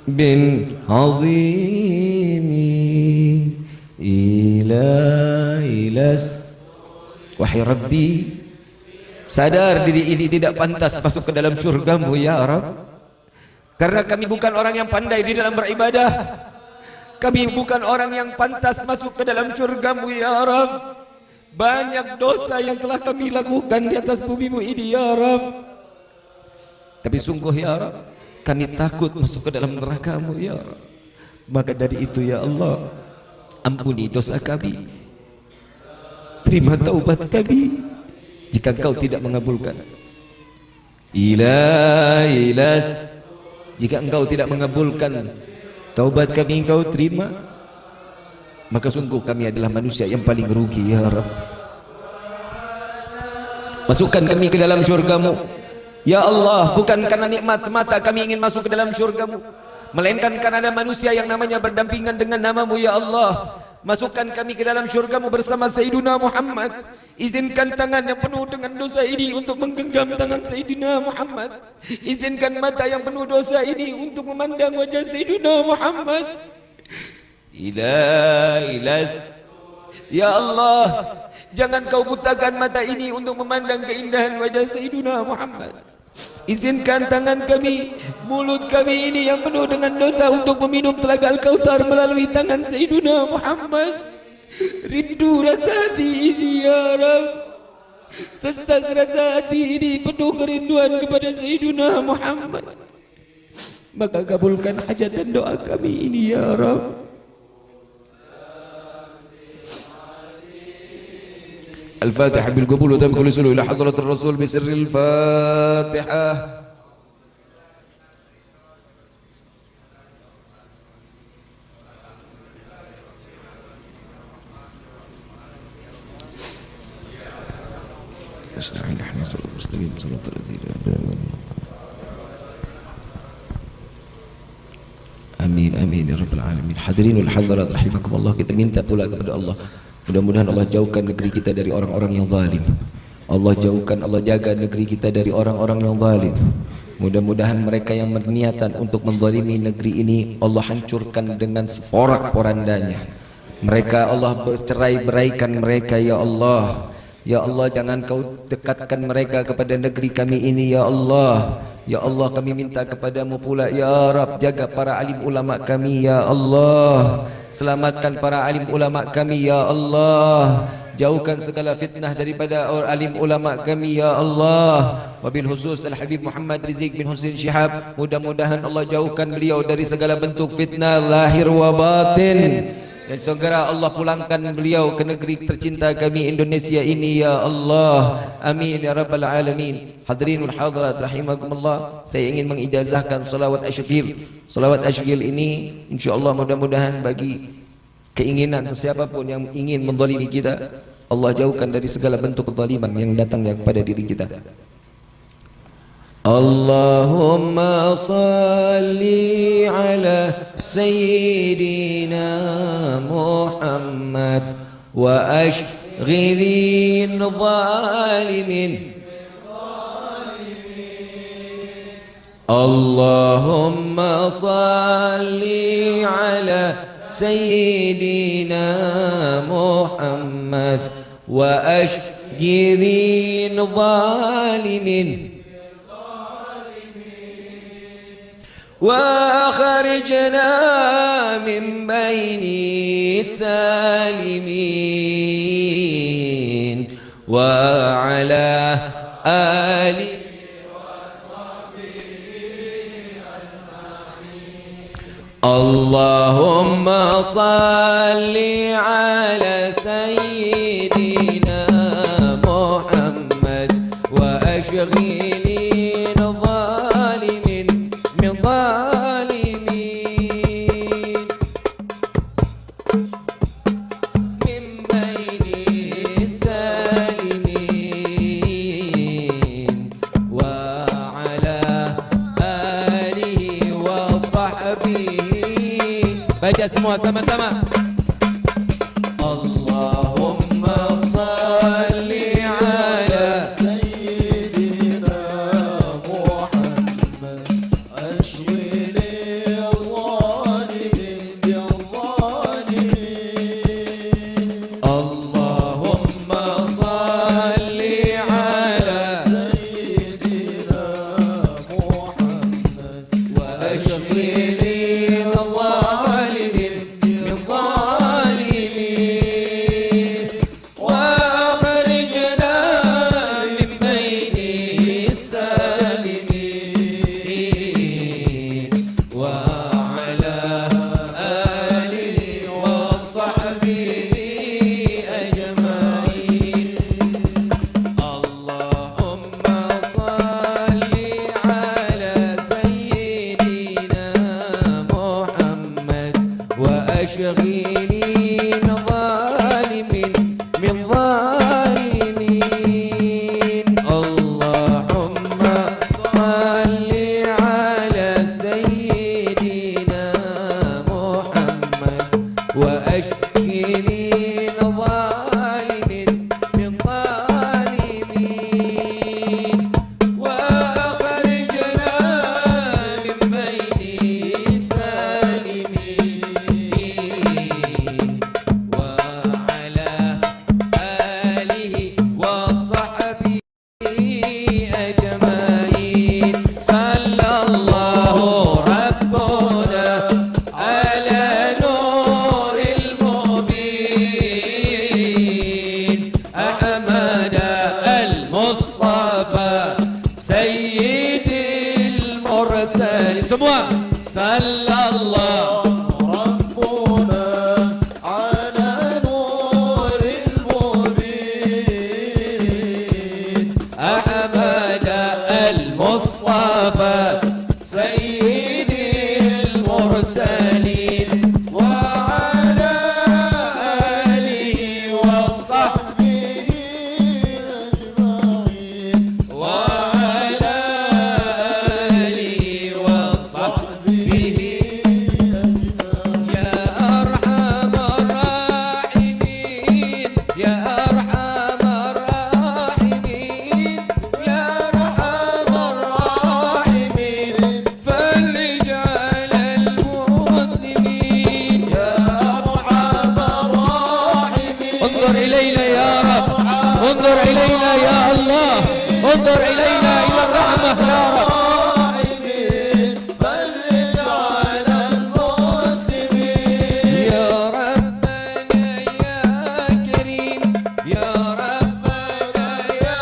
بن عظيم إلى wahai Rabbi, sadar diri ini tidak pantas masuk ke dalam surgamu ya Rabb, karena kami bukan orang yang pandai di dalam beribadah, kami bukan orang yang pantas masuk ke dalam surgamu ya Rabb. Banyak dosa yang telah kami lakukan di atas bumi ini ya Rabb, tapi sungguh ya Rabb, kami takut masuk ke dalam neraka-Mu ya Rabb. Maka dari itu ya Allah, ampuni dosa kami, terima taubat kami jika Engkau tidak mengabulkan. Jika Engkau tidak mengabulkan taubat kami, Engkau terima, maka sungguh kami adalah manusia yang paling rugi ya Rabb. Masukkan kami ke dalam syurga-Mu ya Allah, bukan karena nikmat semata kami ingin masuk ke dalam syurga-Mu, melainkan karena ada manusia yang namanya berdampingan dengan nama-Mu ya Allah. Masukkan kami ke dalam syurga-Mu bersama Sayyidina Muhammad. Izinkan tangan yang penuh dengan dosa ini untuk menggenggam tangan Sayyidina Muhammad. Izinkan mata yang penuh dosa ini untuk memandang wajah Sayyidina Muhammad. Ya Allah, jangan Kau butakan mata ini untuk memandang keindahan wajah Sayyidina Muhammad. Izinkan tangan kami, mulut kami ini yang penuh dengan dosa untuk meminum telaga Al-Kautsar melalui tangan Sayyidina Muhammad. Rindu rasa hati ini ya Rabb, sesak rasa hati ini penuh kerinduan kepada Sayyidina Muhammad. Maka kabulkan hajat dan doa kami ini ya Rabb. الفاتحة بالقبول وتم كل سلوك إلى حضرة الرسول بسر الفاتحة. استعين نحن صراط المستقيم صراط الذين أنعمت عليهم. Amin amin ya rabbal alamin. Hadirin wal hadirat rahimakumullah, kita minta pula kepada Allah, mudah-mudahan Allah jauhkan negeri kita dari orang-orang yang zalim. Allah jauhkan, Allah jaga negeri kita dari orang-orang yang zalim. Mudah-mudahan mereka yang berniatan untuk menzalimi negeri ini Allah hancurkan dengan seporak-porandanya. Mereka Allah bercerai-beraikan mereka ya Allah. Ya Allah, jangan Kau dekatkan mereka kepada negeri kami ini ya Allah. Ya Allah, kami minta kepadamu pula ya Rabb, jaga para alim ulama kami ya Allah. Selamatkan para alim ulama kami ya Allah. Jauhkan segala fitnah daripada alim ulama kami ya Allah. Wabil khusus Al-Habib Muhammad Rizik bin Husain Shihab, mudah-mudahan Allah jauhkan beliau dari segala bentuk fitnah lahir wa batin, dan segera Allah pulangkan beliau ke negeri tercinta kami Indonesia ini ya Allah. Amin ya rabbal alamin. Hadirin wal hadirat rahimakumullah, saya ingin mengijazahkan salawat asyghil. Salawat asyghil ini insyaallah mudah-mudahan bagi keinginan sesiapapun yang ingin menzalimi kita, Allah jauhkan dari segala bentuk kezaliman yang datangnya kepada diri kita. Allahumma salli ala Sayyidina Muhammad wa ashghilin zalimin. Allahumma salli ala Sayyidina Muhammad wa ashghilin zalimin. وأخرجنا من بين السالمين وعلى آله وصحبه أجمعين. اللهم صل على سيدنا محمد وأشغل الظالمين من ظالمين من بين السالمين وعلى آله وصحبه. baca semua sama-sama. Allahumma salli ala سيدنا محمد أشغل الظالمين بالظالمين. Allahumma salli ala سيدنا محمد وأشغل الظالمين بالظالمين وأخرجنا من بين السالمين وعلى آله وصحبه أجمعين. اللهم صل على سيدنا محمد وأشغلين ظالمين من ظالمين. اللهم صل على سيدنا محمد وأشغلين ظالمين من ظالمين وأخرجنا من بين السالمين وعلى آله وصحبه أجمعين. صلى الله ربنا على نور المبين أحمد المصطفى سيد المرسلين. semua صلى الله ربنا على نور المبين أحمد المصطفى سيد المرسلين وعلى آله وصحبه أجمعين. وعلى آله وصحبه يا أرحم الراحمين يا أرحم الراحمين يا أرحم الراحمين فرج على المسلمين يا أرحم الراحمين. انظر إلينا يا رب انظر إلينا يا الله انظر إلينا إلى الرحمة يا رب. فرج على المسلمين. يا ربنا يا كريم يا ربنا يا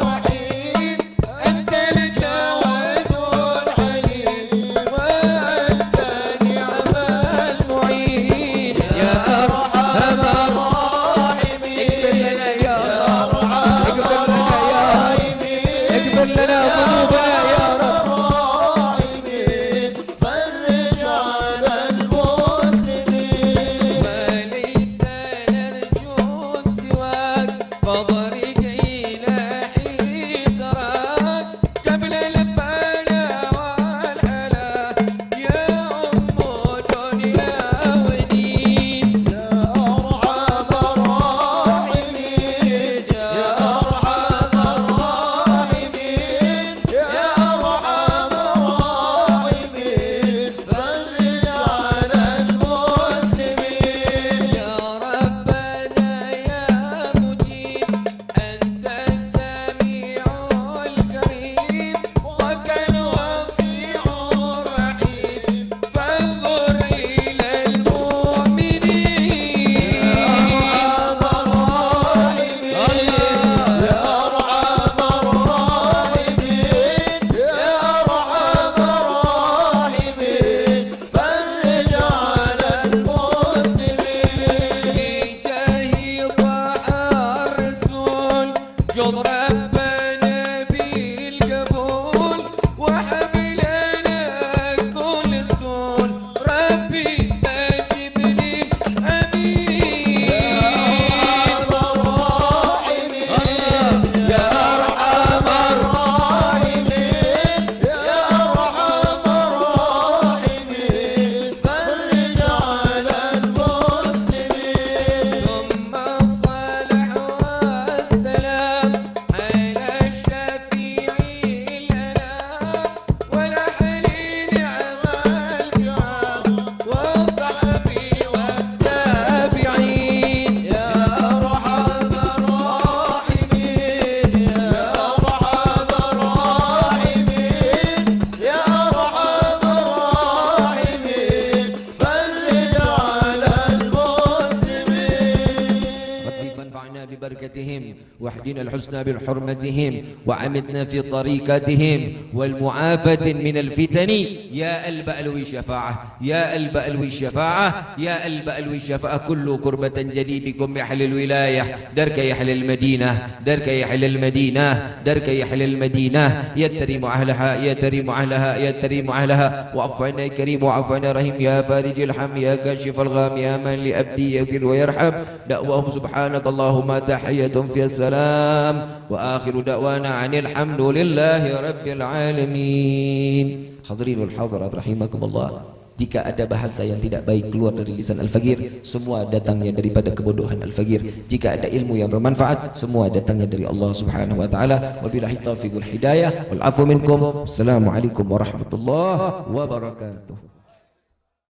رحيم أنت الجواد الحليم وأنت نعم المعين يا أرحم الراحمين. اغفر لنا يا رب اغفر لنا يا رب اغفر بحرمتهم واهدنا الحسنى بحرمتهم وعمتنا في طريقتهم والمعافاة من الفتن يا البألو الشفاعة يا البألو الشفاعة يا البألو الشفاعة كل كربة جدي بكم يحل الولاية درك يحل المدينة درك يحل المدينة درك يحل المدينة يترم أهلها يترم أهلها يترم أهلها وعفو عنا يا كريم وعفو عنا رحيم يا فارج الحم يا كاشف الغام يا من لأبدي يغفر ويرحم دعواهم سبحانك اللهم تحية في السلام وآخر دعوانا عن الحمد لله رب العالمين. Hadirin wal hadirat rahimakumullah, jika ada bahasa yang tidak baik keluar dari lisan Al-Faqir, semua datangnya daripada kebodohan Al-Faqir. Jika ada ilmu yang bermanfaat, semua datangnya dari Allah Subhanahu wa taala. Wabillahi taufiq wal hidayah wal afu minkum. Assalamualaikum warahmatullahi wabarakatuh.